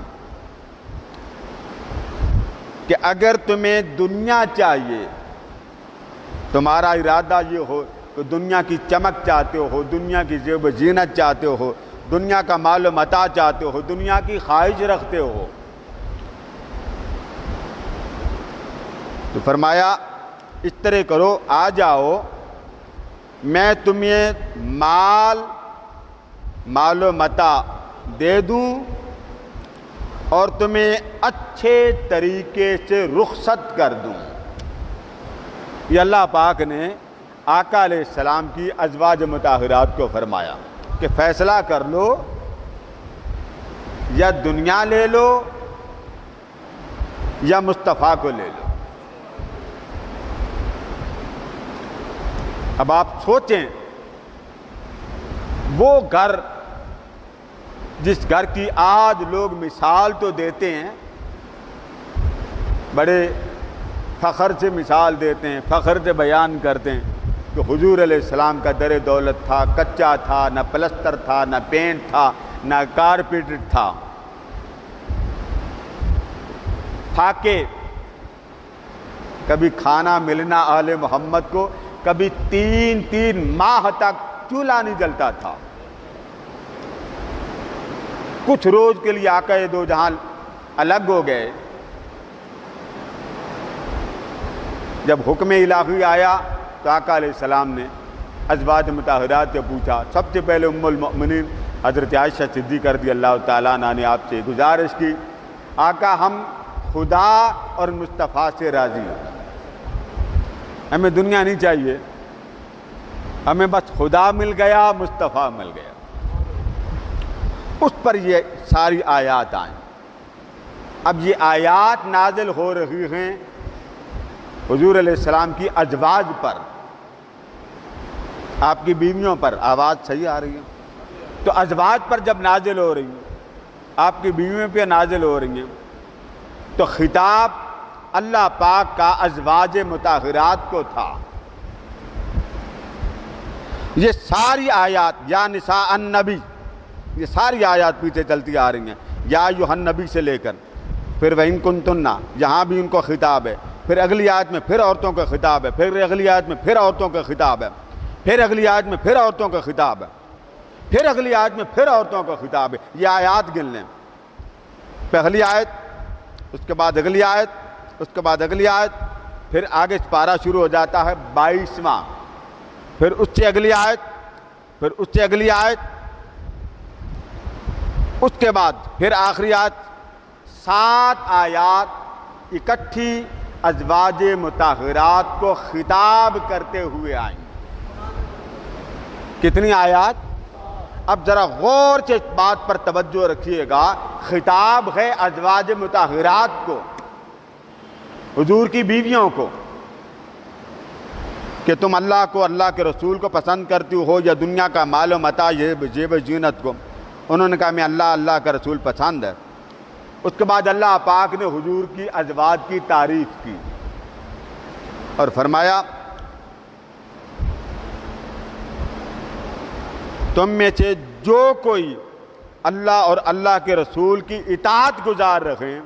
کہ اگر تمہیں دنیا چاہیے، تمہارا ارادہ یہ ہو کہ دنیا کی چمک چاہتے ہو، دنیا کی زیب و زینت چاہتے ہو، دنیا کا مال و متاع چاہتے ہو، دنیا کی خواہش رکھتے ہو، تو فرمایا اس طرح کرو، آ جاؤ، میں تمہیں مال و متاع دے دوں اور تمہیں اچھے طریقے سے رخصت کر دوں۔ یہ اللہ پاک نے آقا علیہ السلام کی ازواج مطہرات کو فرمایا کہ فیصلہ کر لو، یا دنیا لے لو یا مصطفیٰ کو لے لو۔ اب آپ سوچیں، وہ گھر جس گھر کی آج لوگ مثال تو دیتے ہیں، بڑے فخر سے مثال دیتے ہیں، فخر سے بیان کرتے ہیں کہ حضور علیہ السلام کا در دولت تھا، کچا تھا، نہ پلستر تھا، نہ پینٹ تھا، نہ کارپیٹڈ تھا، کہ کبھی کھانا ملنا آل محمد کو، کبھی تین ماہ تک چولہا نہیں جلتا تھا۔ کچھ روز کے لیے آقا دو جہاں الگ ہو گئے، جب حکم الہی آیا تو آقا علیہ السلام نے ازواج مطہرات سے پوچھا۔ سب سے پہلے ام المؤمنین حضرت عائشہ صدیقہ رضی اللہ تعالیٰ عنہ نے آپ سے گزارش کی، آقا ہم خدا اور مصطفیٰ سے راضی ہیں، ہمیں دنیا نہیں چاہیے، ہمیں بس خدا مل گیا، مصطفیٰ مل گیا۔ اس پر یہ ساری آیات آئیں۔ اب یہ آیات نازل ہو رہی ہیں حضور علیہ السلام کی ازواج پر، آپ کی بیویوں پر۔ آواز صحیح آ رہی ہے؟ تو ازواج پر جب نازل ہو رہی ہیں، آپ کی بیویوں پہ نازل ہو رہی ہیں، تو خطاب اللہ پاک کا ازواج مطہرات کو تھا۔ یہ ساری آیات یا نساء النبی، یہ ساری آیات پیچھے چلتی آ رہی ہیں، یا ایھا النبی سے لے کر پھر وَإِن كُنتُنَّ، یہاں بھی ان کو خطاب ہے، پھر اگلی آیت میں پھر عورتوں کا خطاب ہے، پھر اگلی آیت میں پھر عورتوں کا خطاب ہے، پھر اگلی آیت میں پھر عورتوں کا خطاب ہے، پھر اگلی آیت میں پھر عورتوں کا خطاب ہے۔ یہ آیات گن لیں، پہلی آیت، اس کے بعد اگلی آیت، اس کے بعد اگلی آیت، پھر آگے پارہ شروع ہو جاتا ہے 22واں، پھر اس سے اگلی آیت، پھر اس سے اگلی آیت، اس کے بعد پھر آخری آیت۔ 7 آیات اکٹھی ازواج مطہرات کو خطاب کرتے ہوئے آئیں۔ کتنی آیات؟ اب ذرا غور سے اس بات پر توجہ رکھیے گا، خطاب ہے ازواج مطہرات کو، حضور کی بیویوں کو، کہ تم اللہ کو، اللہ کے رسول کو پسند کرتی ہو یا دنیا کا مال و متاع، زیب و زینت کو؟ انہوں نے کہا میں اللہ کا رسول پسند ہے۔ اس کے بعد اللہ پاک نے حضور کی ازواج کی تعریف کی اور فرمایا تم میں سے جو کوئی اللہ اور اللہ کے رسول کی اطاعت گزار رہیں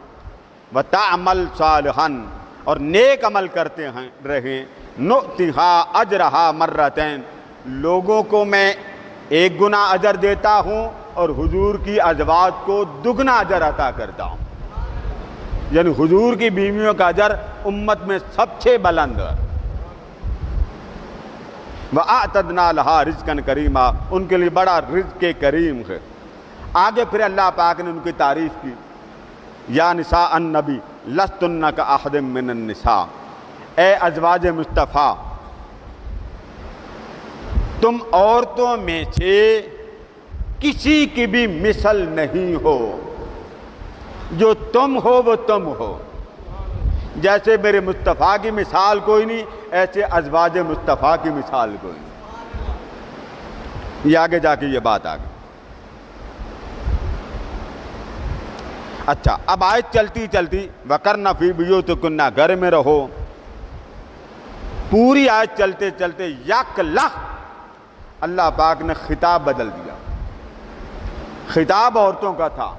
وَتَعْمَلْ صَالِحًا، اور نیک عمل کرتے رہیں، نُؤْتِهَا أَجْرَهَا مَرَّتَيْن، لوگوں کو میں 1 گنا اجر دیتا ہوں اور حضور کی ازواج کو 2 گنا اجر عطا کرتا ہوں۔ یعنی حضور کی بیویوں کا اجر امت میں سب سے بلند ہے۔ وَأَعْتَدْنَا لَهَا رِزْقًا كَرِيمًا، ان کے لیے بڑا رزق کریم ہے۔ آگے پھر اللہ پاک نے ان کی تعریف کی، یا نساء النبی لستن کأحد من النساء، اے ازواج مصطفیٰ تم عورتوں میں سے کسی کی بھی مثل نہیں ہو، جو تم ہو وہ تم ہو۔ جیسے میرے مصطفیٰ کی مثال کوئی نہیں، ایسے ازواج مصطفیٰ کی مثال کوئی نہیں۔ یہ آگے جا کے یہ بات آ گئی۔ اچھا، اب آیت چلتی چلتی وَقَرْنَ فِي بُيُوتِكُنَّ، گھر میں رہو، پوری آیت چلتے چلتے یک لخت اللہ پاک نے خطاب بدل دیا. خطاب عورتوں کا تھا،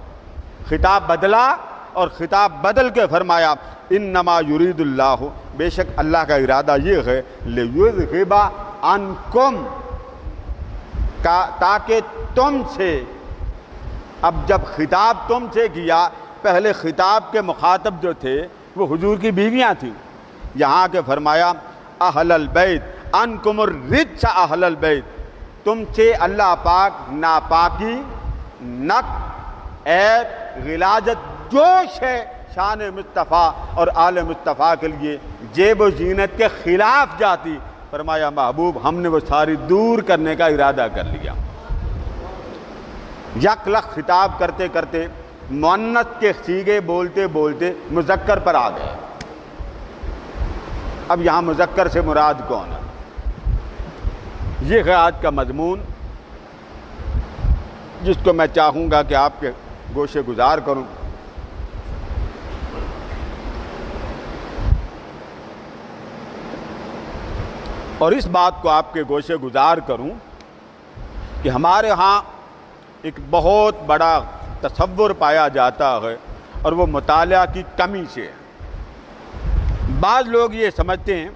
خطاب بدلا اور خطاب بدل کے فرمایا انما یرید اللہ، بے شک اللہ کا ارادہ یہ ہے لیذھب عنکم، تاکہ تم سے. اب جب خطاب تم سے کیا، پہلے خطاب کے مخاطب جو تھے وہ حضور کی بیویاں تھیں، یہاں کے فرمایا اہل البیت عنکم الرجس اہل البیت، تم سے اللہ پاک ناپاکی، نقص، عیب، غلاظت جو ہے شان مصطفیٰ اور آل مصطفیٰ کے لیے جیب و زینت کے خلاف جاتی، فرمایا محبوب ہم نے وہ ساری دور کرنے کا ارادہ کر لیا. یک لخت خطاب کرتے کرتے مؤنث کے صیغے بولتے بولتے مذکر پر آ گئے. اب یہاں مذکر سے مراد کون ہے؟ یہ ہے آج کا مضمون، جس کو میں چاہوں گا کہ آپ کے گوشے گزار کروں. اور اس بات کو آپ کے گوشے گزار کروں کہ ہمارے ہاں ایک بہت بڑا تصور پایا جاتا ہے، اور وہ مطالعہ کی کمی سے ہے. بعض لوگ یہ سمجھتے ہیں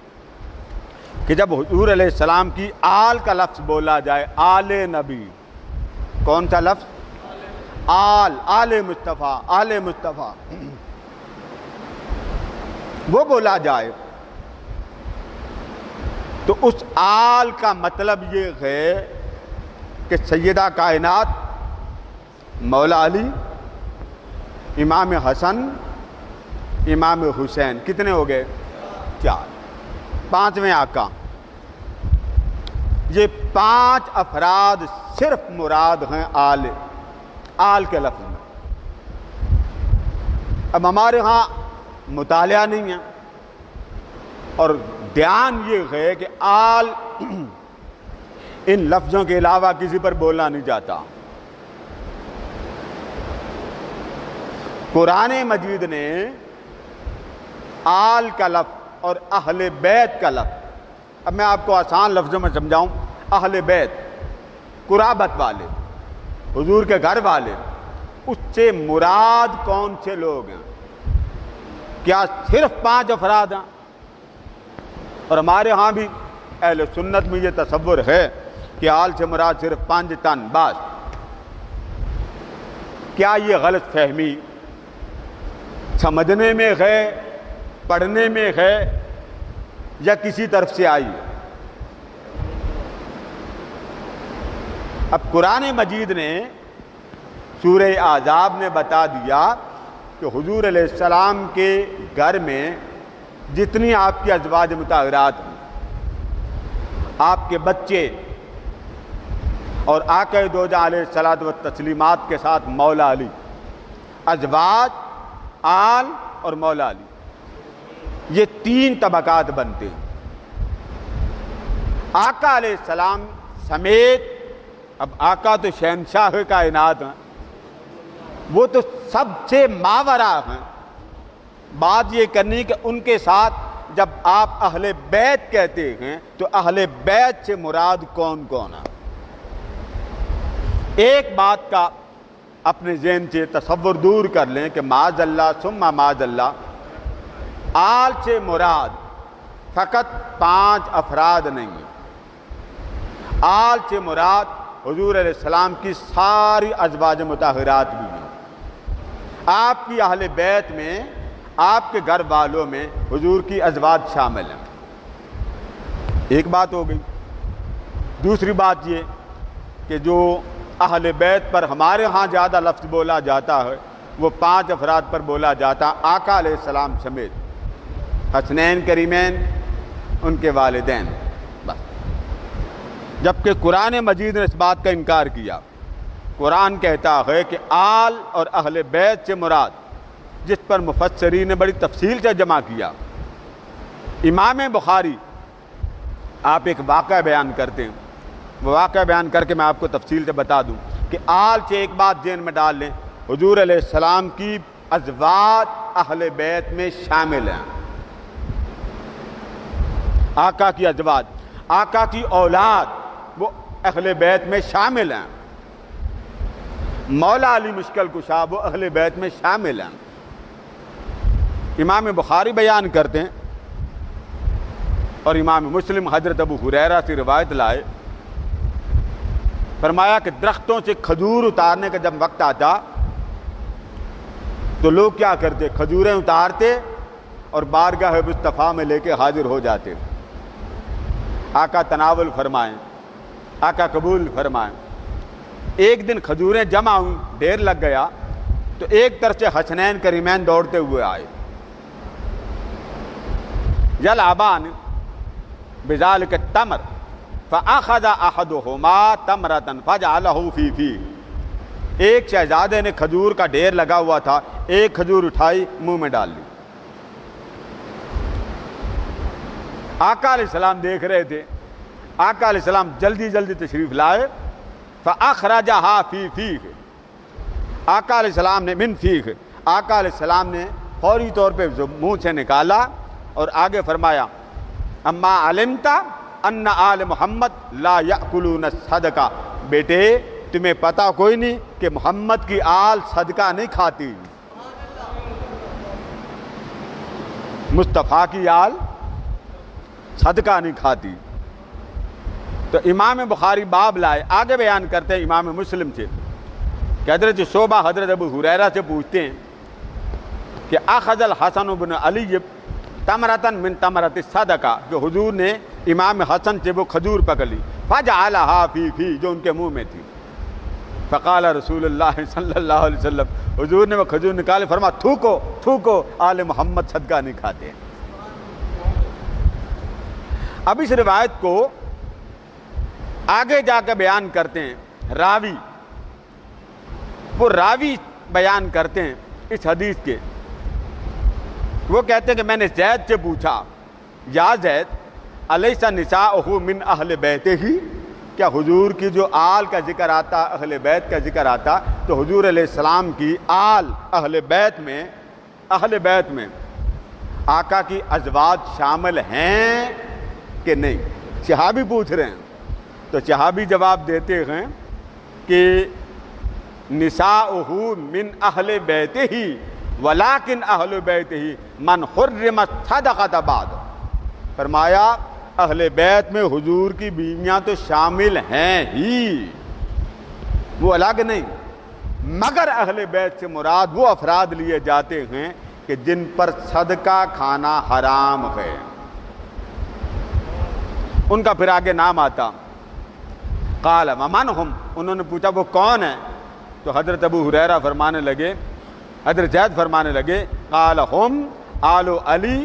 کہ جب حضور علیہ السلام کی آل کا لفظ بولا جائے، آل نبی، کون سا لفظ؟ آل مصطفیٰ، آل مصطفیٰ، وہ بولا جائے تو اس آل کا مطلب یہ ہے کہ سیدہ کائنات مولا علی، امام حسن، امام حسین، کتنے ہو گئے؟ 4. 5ویں آقا. یہ 5 افراد صرف مراد ہیں آل کے لفظ میں. اب ہمارے ہاں مطالعہ نہیں ہے اور دھیان یہ ہے کہ آل ان لفظوں کے علاوہ کسی پر بولنا نہیں جاتا. قرآن مجید نے آل کا لفظ اور اہل بیت کا لفظ، اب میں آپ کو آسان لفظوں میں سمجھاؤں، اہل بیت قرابت والے، حضور کے گھر والے، اس سے مراد کون سے لوگ ہیں؟ کیا صرف 5 افراد ہیں؟ اور ہمارے ہاں بھی اہل سنت میں یہ تصور ہے کہ آل سے مراد صرف 5 تن بس. کیا یہ غلط فہمی سمجھنے میں ہے، پڑھنے میں ہے، یا کسی طرف سے آئی؟ اب قرآن مجید نے سورہ احزاب میں بتا دیا کہ حضور علیہ السلام کے گھر میں جتنی آپ کی ازواج مطہرات ہیں، آپ کے بچے اور آقا دو جہاں علیہ الصلوۃ والتسلیمات کے ساتھ مولا علی، ازواج، آل اور مولا علی، یہ 3 طبقات بنتے ہیں. آقا علیہ السلام سمیت، اب آقا تو شہنشاہ کائنات ہیں، وہ تو سب سے ماورا ہیں. بات یہ کرنی کہ ان کے ساتھ جب آپ اہل بیت کہتے ہیں تو اہل بیت سے مراد کون کون ہے؟ ایک بات کا اپنے ذہن سے تصور دور کر لیں کہ معاذ اللہ ثم معاذ اللہ، آل سے مراد فقط 5 افراد نہیں ہیں. آل سے مراد حضور علیہ السلام کی ساری ازواج مطہرات بھی ہیں. آپ کی اہل بیت میں، آپ کے گھر والوں میں حضور کی ازواج شامل ہیں. ایک بات ہو گئی. دوسری بات یہ کہ جو اہل بیت پر ہمارے ہاں زیادہ لفظ بولا جاتا ہے وہ 5 افراد پر بولا جاتا، آقا علیہ السلام سمیت، حسنین کریمین، ان کے والدین، بس. جبکہ قرآن مجید نے اس بات کا انکار کیا. قرآن کہتا ہے کہ آل اور اہل بیت سے مراد، جس پر مفسرین نے بڑی تفصیل سے جمع کیا. امام بخاری آپ ایک واقعہ بیان کرتے ہیں، وہ واقعہ بیان کر کے میں آپ کو تفصیل سے بتا دوں کہ آل سے ایک بات ذہن میں ڈال لیں، حضور علیہ السلام کی ازواج اہل بیت میں شامل ہیں. آقا کی ازواج، آقا کی اولاد وہ اہل بیت میں شامل ہیں۔ مولا علی مشکل کشا وہ اہل بیت میں شامل ہیں۔ امام بخاری بیان کرتے ہیں اور امام مسلم حضرت ابو ہریرہ سے روایت لائے، فرمایا کہ درختوں سے کھجور اتارنے کا جب وقت آتا تو لوگ کیا کرتے، کھجوریں اتارتے اور بارگاہ مصطفیٰ میں لے کے حاضر ہو جاتے۔ آقا تناول فرمائیں، آقا قبول فرمائیں۔ ایک دن کھجوریں جمع ہوئیں، ڈھیر لگ گیا، تو ایک طرف سے حسنین کریمین دوڑتے ہوئے آئے، یلعبان بذالک التمر فاخذ احدهما تمرة فجعله فی فیہ۔ ایک شہزادے نے کھجور کا ڈھیر لگا ہوا تھا، ایک کھجور اٹھائی منہ میں ڈال لی۔ آقا علیہ السلام دیکھ رہے تھے، آقا علیہ السلام جلدی جلدی تشریف لائے، فاخرجها فی فیہ۔ آقا علیہ السلام نے من فیہ، آقا علیہ السلام نے فوری طور پہ منہ سے نکالا اور آگے فرمایا، اما علمت ان آل محمد لا یأکلون الصدقہ، بیٹے تمہیں پتہ کوئی نہیں کہ محمد کی آل صدقہ نہیں کھاتی، مصطفیٰ کی آل صدقہ نہیں کھاتی۔ تو امام بخاری باب لائے، آگے بیان کرتے ہیں امام مسلم سے کہ حضرت شعبہ حضرت ابو ہریرہ سے پوچھتے ہیں کہ اخذ الحسن بن علی تمرتن من تمرت الصدقہ، کہ حضور نے امام حسن سے وہ کھجور پکڑ لی، فجعلها فی فی، جو ان کے منہ میں تھی۔ فقال رسول اللہ صلی اللہ علیہ وسلم، حضور نے وہ کھجور نکالے، فرما تھوکو تھوکو، آل محمد صدقہ نہیں کھاتے۔ اب اس روایت کو آگے جا کے بیان کرتے ہیں راوی، وہ راوی بیان کرتے ہیں اس حدیث کے، وہ کہتے ہیں کہ میں نے زید سے پوچھا، یا زید الیس نساؤہ من اہل بیتہ، کیا حضور کی جو آل کا ذکر آتا، اہل بیت کا ذکر آتا، تو حضور علیہ السلام کی آل اہل بیت میں آقا کی ازواج شامل ہیں کہ نہیں؟ صحابی پوچھ رہے ہیں، تو صحابی جواب دیتے ہیں کہ نساؤہ من اہل بیتہ ولیکن اہل بیتہ من حرمت صدقۃ بعد، فرمایا اہل بیت میں حضور کی بیویاں تو شامل ہیں ہی، وہ الگ نہیں، مگر اہل بیت سے مراد وہ افراد لیے جاتے ہیں کہ جن پر صدقہ کھانا حرام ہے، ان کا پھر آگے نام آتا۔ قال ومن ہم، انہوں نے پوچھا وہ کون ہے؟ تو حضرت ابو ہریرہ فرمانے لگے، حضرت زید فرمانے لگے، قال ہم آل علی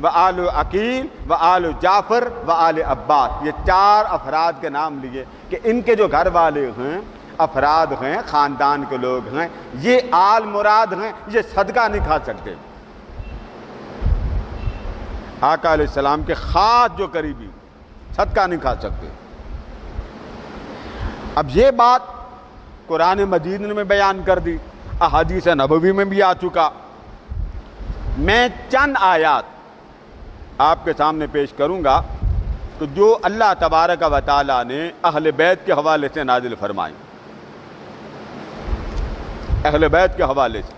و آل عقیل و آل جعفر و آل عباس، یہ چار افراد کے نام لیے کہ ان کے جو گھر والے ہیں، افراد ہیں، خاندان کے لوگ ہیں، یہ آل مراد ہیں، یہ صدقہ نہیں کھا سکتے۔ آقا علیہ السلام کے خاص جو قریبی صدقہ نہیں کھا سکتے۔ اب یہ بات قرآن مجید نے بیان کر دی، احادیث نبوی میں بھی آ چکا۔ میں چند آیات آپ کے سامنے پیش کروں گا تو جو اللہ تبارک و تعالیٰ نے اہل بیت کے حوالے سے نازل فرمائیں، اہل بیت کے حوالے سے،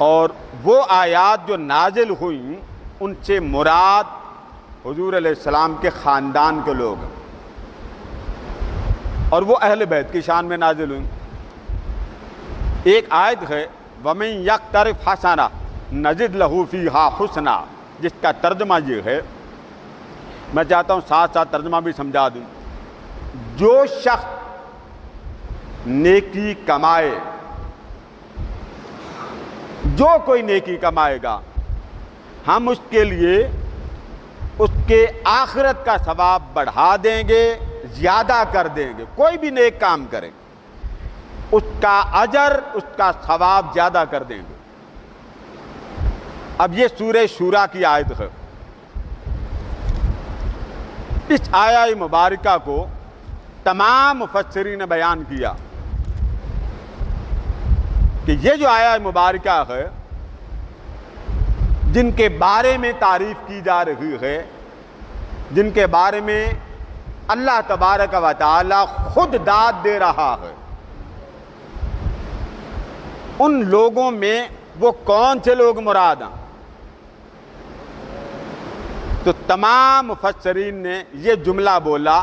اور وہ آیات جو نازل ہوئیں ان سے مراد حضور علیہ السلام کے خاندان کے لوگ ہیں، اور وہ اہل بیت کی شان میں نازل ہوئیں۔ ایک آیت ہے وَمَن يَقْتَرِفْ حَسَنَةً نَزِدْ لَهُ فِيهَا حُسْنًا، جس کا ترجمہ یہ ہے، میں چاہتا ہوں ساتھ ساتھ ترجمہ بھی سمجھا دوں۔ جو شخص نیکی کمائے، جو کوئی نیکی کمائے گا، ہم اس کے لیے اس کے آخرت کا ثواب بڑھا دیں گے، زیادہ کر دیں گے۔ کوئی بھی نیک کام کرے اس کا اجر، اس کا ثواب زیادہ کر دیں گے۔ اب یہ سورہ شورا کی آیت ہے۔ اس آیہ مبارکہ کو تمام مفسرین نے بیان کیا کہ یہ جو آیہ مبارکہ ہے جن کے بارے میں تعریف کی جا رہی ہے، جن کے بارے میں اللہ تبارک و تعالی خود داد دے رہا ہے، ان لوگوں میں وہ کون سے لوگ مراد ہیں؟ تو تمام مفسرین نے یہ جملہ بولا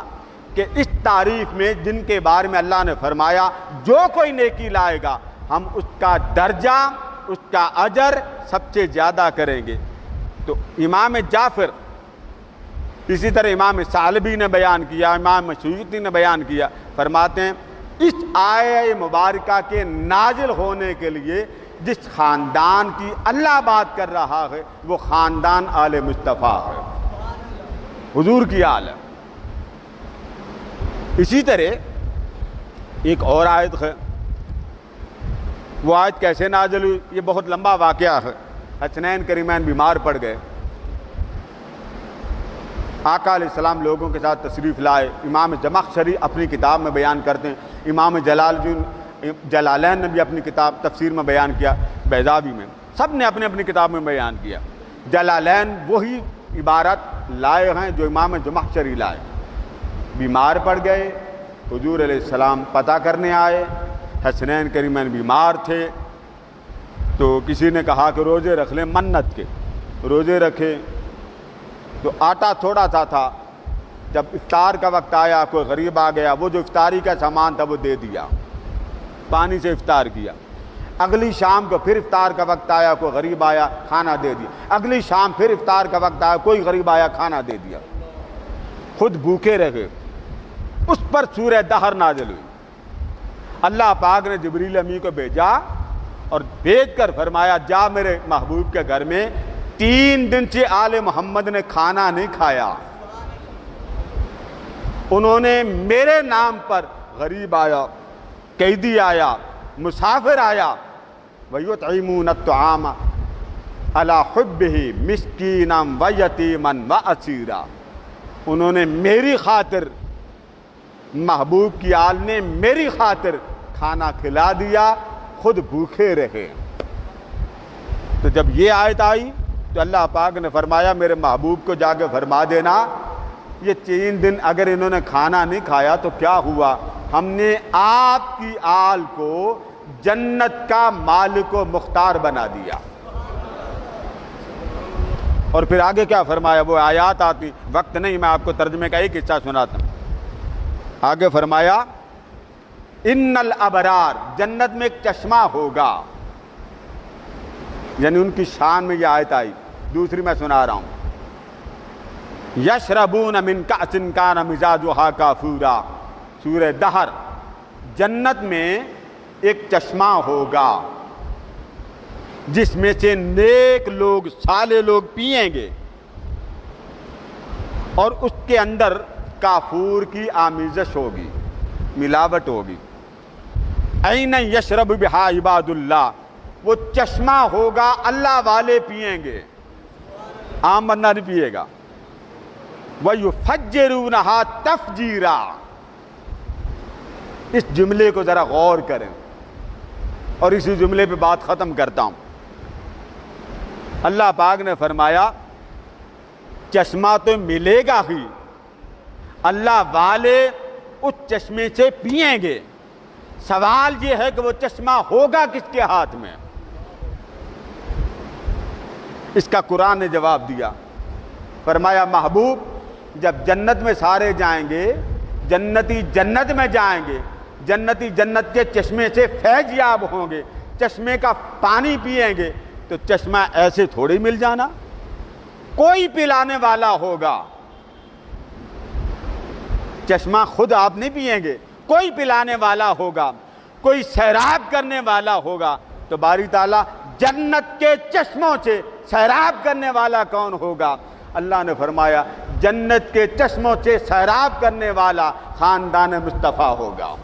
کہ اس تعریف میں جن کے بارے میں اللہ نے فرمایا جو کوئی نیکی لائے گا ہم اس کا درجہ، اس کا اجر سب سے زیادہ کریں گے۔ تو امام جعفر، اسی طرح امام ثعلبی نے بیان کیا، امام سیوطی نے بیان کیا، فرماتے ہیں اس آیہ مبارکہ کے نازل ہونے کے لیے جس خاندان کی اللہ بات کر رہا ہے وہ خاندان آل مصطفیٰ ہے، حضور کی آل ہے۔ اسی طرح ایک اور آیت ہے، وہ آیت کیسے نازل ہوئی؟ یہ بہت لمبا واقعہ ہے۔ حسنین کریمین بیمار پڑ گئے، آقا علیہ السلام لوگوں کے ساتھ تشریف لائے۔ امام زمخشری اپنی کتاب میں بیان کرتے ہیں، امام جلالین نے بھی اپنی کتاب تفسیر میں بیان کیا، بیضاوی میں، سب نے اپنی اپنی کتاب میں بیان کیا۔ جلالین وہی عبارت لائے ہیں جو امام زمخشری لائے۔ بیمار پڑ گئے، حضور علیہ السلام پتہ کرنے آئے، حسنین کریمین بیمار تھے، تو کسی نے کہا کہ روزے رکھ لیں، منت کے روزے رکھے، تو آٹا تھوڑا سا تھا، جب افطار کا وقت آیا کوئی غریب آ گیا، وہ جو افطاری کا سامان تھا وہ دے دیا، پانی سے افطار کیا۔ اگلی شام کو پھر افطار کا وقت آیا، کوئی غریب آیا، کھانا دے دیا۔ اگلی شام پھر افطار کا وقت آیا، کوئی غریب آیا، کھانا دے دیا، خود بھوکے رہے۔ اس پر سورہ دہر نازل ہوئی۔ اللہ پاک نے جبریل امی کو بھیجا اور بھیج کر فرمایا جا میرے محبوب کے گھر میں 3 دن سے آل محمد نے کھانا نہیں کھایا، انہوں نے میرے نام پر غریب آیا، قیدی آیا، مسافر آیا، وَيُطْعِمُونَ الطَّعَامَ عَلَىٰ حُبِّهِ مِسْكِينًا وَيَتِيمًا وَأَسِيرًا، انہوں نے میری خاطر، محبوب کی آل نے میری خاطر کھانا کھلا دیا، خود بھوکے رہے۔ تو جب یہ آیت آئی تو اللہ پاک نے فرمایا میرے محبوب کو جا کے فرما دینا یہ 3 دن اگر انہوں نے کھانا نہیں کھایا تو کیا ہوا، ہم نے آپ کی آل کو جنت کا مالک و مختار بنا دیا۔ اور پھر آگے کیا فرمایا، وہ آیات آتی، وقت نہیں، میں آپ کو ترجمے کا ایک حصہ سناتا ہوں۔ آگے فرمایا ان الابرار، جنت میں ایک چشمہ ہوگا، یعنی ان کی شان میں یہ آیت آئی۔ دوسری میں سنا رہا ہوں، یشربون من کأس کان مزاجها کافورا، سورہ دہر۔ جنت میں ایک چشمہ ہوگا جس میں سے نیک لوگ، صالح لوگ پئیں گے، اور اس کے اندر کافور کی آمیزش ہوگی، ملاوٹ ہوگی۔ این یشرب بہا عباد اللہ، وہ چشمہ ہوگا اللہ والے پئیں گے، عام بندہ نہیں پیے گا۔ وَيُفَجِّرُونَهَا تَفْجِيرًا، اس جملے کو ذرا غور کریں اور اسی جملے پہ بات ختم کرتا ہوں۔ اللہ پاک نے فرمایا چشمہ تو ملے گا ہی، اللہ والے اس چشمے سے پئیں گے، سوال یہ ہے کہ وہ چشمہ ہوگا کس کے ہاتھ میں؟ اس کا قرآن نے جواب دیا، فرمایا محبوب جب جنت میں سارے جائیں گے، جنتی جنت میں جائیں گے، جنتی جنت کے چشمے سے فیض یاب ہوں گے، چشمے کا پانی پئیں گے، تو چشمہ ایسے تھوڑی مل جانا، کوئی پلانے والا ہوگا، چشمہ خود آپ نہیں پئیں گے، کوئی پلانے والا ہوگا، کوئی سیراب کرنے والا ہوگا۔ تو باری تعالیٰ جنت کے چشموں سے سیراب کرنے والا کون ہوگا؟ اللہ نے فرمایا جنت کے چشموں سے سیراب کرنے والا خاندان مصطفیٰ ہوگا۔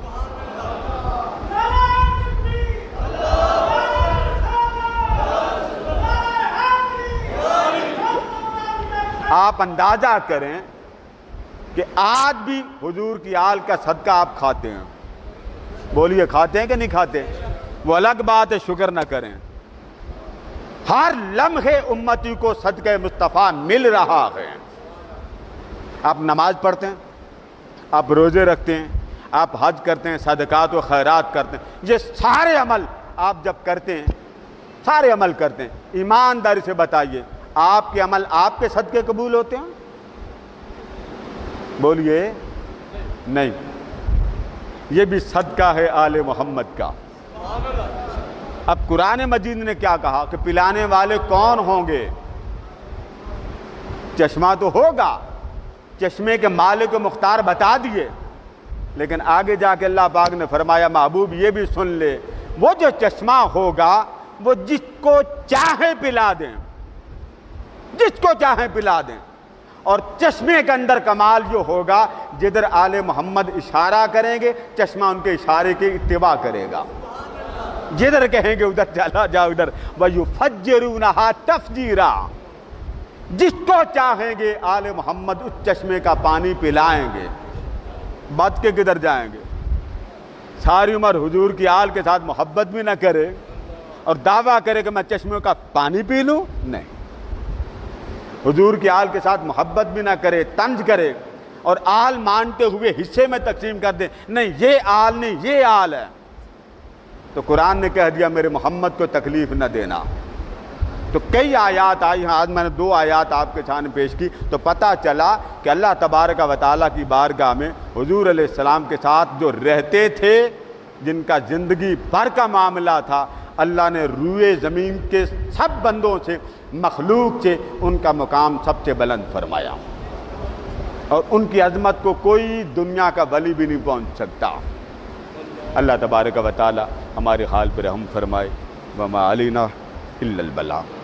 آپ اندازہ کریں کہ آج بھی حضور کی آل کا صدقہ آپ کھاتے ہیں، بولیے کھاتے ہیں کہ نہیں کھاتے؟ وہ الگ بات ہے شکر نہ کریں۔ ہر لمحے امتی کو صدقہ مصطفیٰ مل رہا ہے۔ آپ نماز پڑھتے ہیں، آپ روزے رکھتے ہیں، آپ حج کرتے ہیں، صدقات و خیرات کرتے ہیں، یہ سارے عمل آپ جب کرتے ہیں، سارے عمل کرتے ہیں، ایمانداری سے بتائیے آپ کے عمل آپ کے صدقے قبول ہوتے ہیں؟ بولیے نہیں۔ یہ بھی صدقہ ہے آل محمد کا۔ اب قرآن مجید نے کیا کہا کہ پلانے والے کون ہوں گے؟ چشمہ تو ہوگا، چشمے کے مالک و مختار بتا دیے، لیکن آگے جا کے اللہ پاک نے فرمایا محبوب یہ بھی سن لے، وہ جو چشمہ ہوگا وہ جس کو چاہے پلا دیں، جس کو چاہے پلا دیں، اور چشمے کے اندر کمال جو ہوگا جدھر آل محمد اشارہ کریں گے چشمہ ان کے اشارے کی اتباع کرے گا، جدھر کہیں گے ادھر چلا جاؤ ادھر، وَيُفَجِّرُونَهَا تَفْجِيرًا، جس کو چاہیں گے آل محمد اس چشمے کا پانی پلائیں گے، بچ کے کدھر جائیں گے؟ ساری عمر حضور کی آل کے ساتھ محبت بھی نہ کرے اور دعویٰ کرے کہ میں چشمے کا پانی پی لوں، نہیں، حضور کی آل کے ساتھ محبت بھی نہ کرے، طنز کرے اور آل مانتے ہوئے حصے میں تقسیم کر دیں، نہیں یہ آل نہیں یہ آل ہے، تو قرآن نے کہہ دیا میرے محمد کو تکلیف نہ دینا۔ تو کئی آیات آئی ہیں، آج میں نے 2 آیات آپ کے سامنے پیش کی، تو پتہ چلا کہ اللہ تبارک و تعالیٰ کی بارگاہ میں حضور علیہ السلام کے ساتھ جو رہتے تھے، جن کا زندگی بھر کا معاملہ تھا، اللہ نے روئے زمین کے سب بندوں سے، مخلوق سے ان کا مقام سب سے بلند فرمایا، اور ان کی عظمت کو کوئی دنیا کا ولی بھی نہیں پہنچ سکتا۔ اللہ تبارک و تعالیٰ ہمارے حال پر رحم فرمائے۔ وما علینا الا البلاغ۔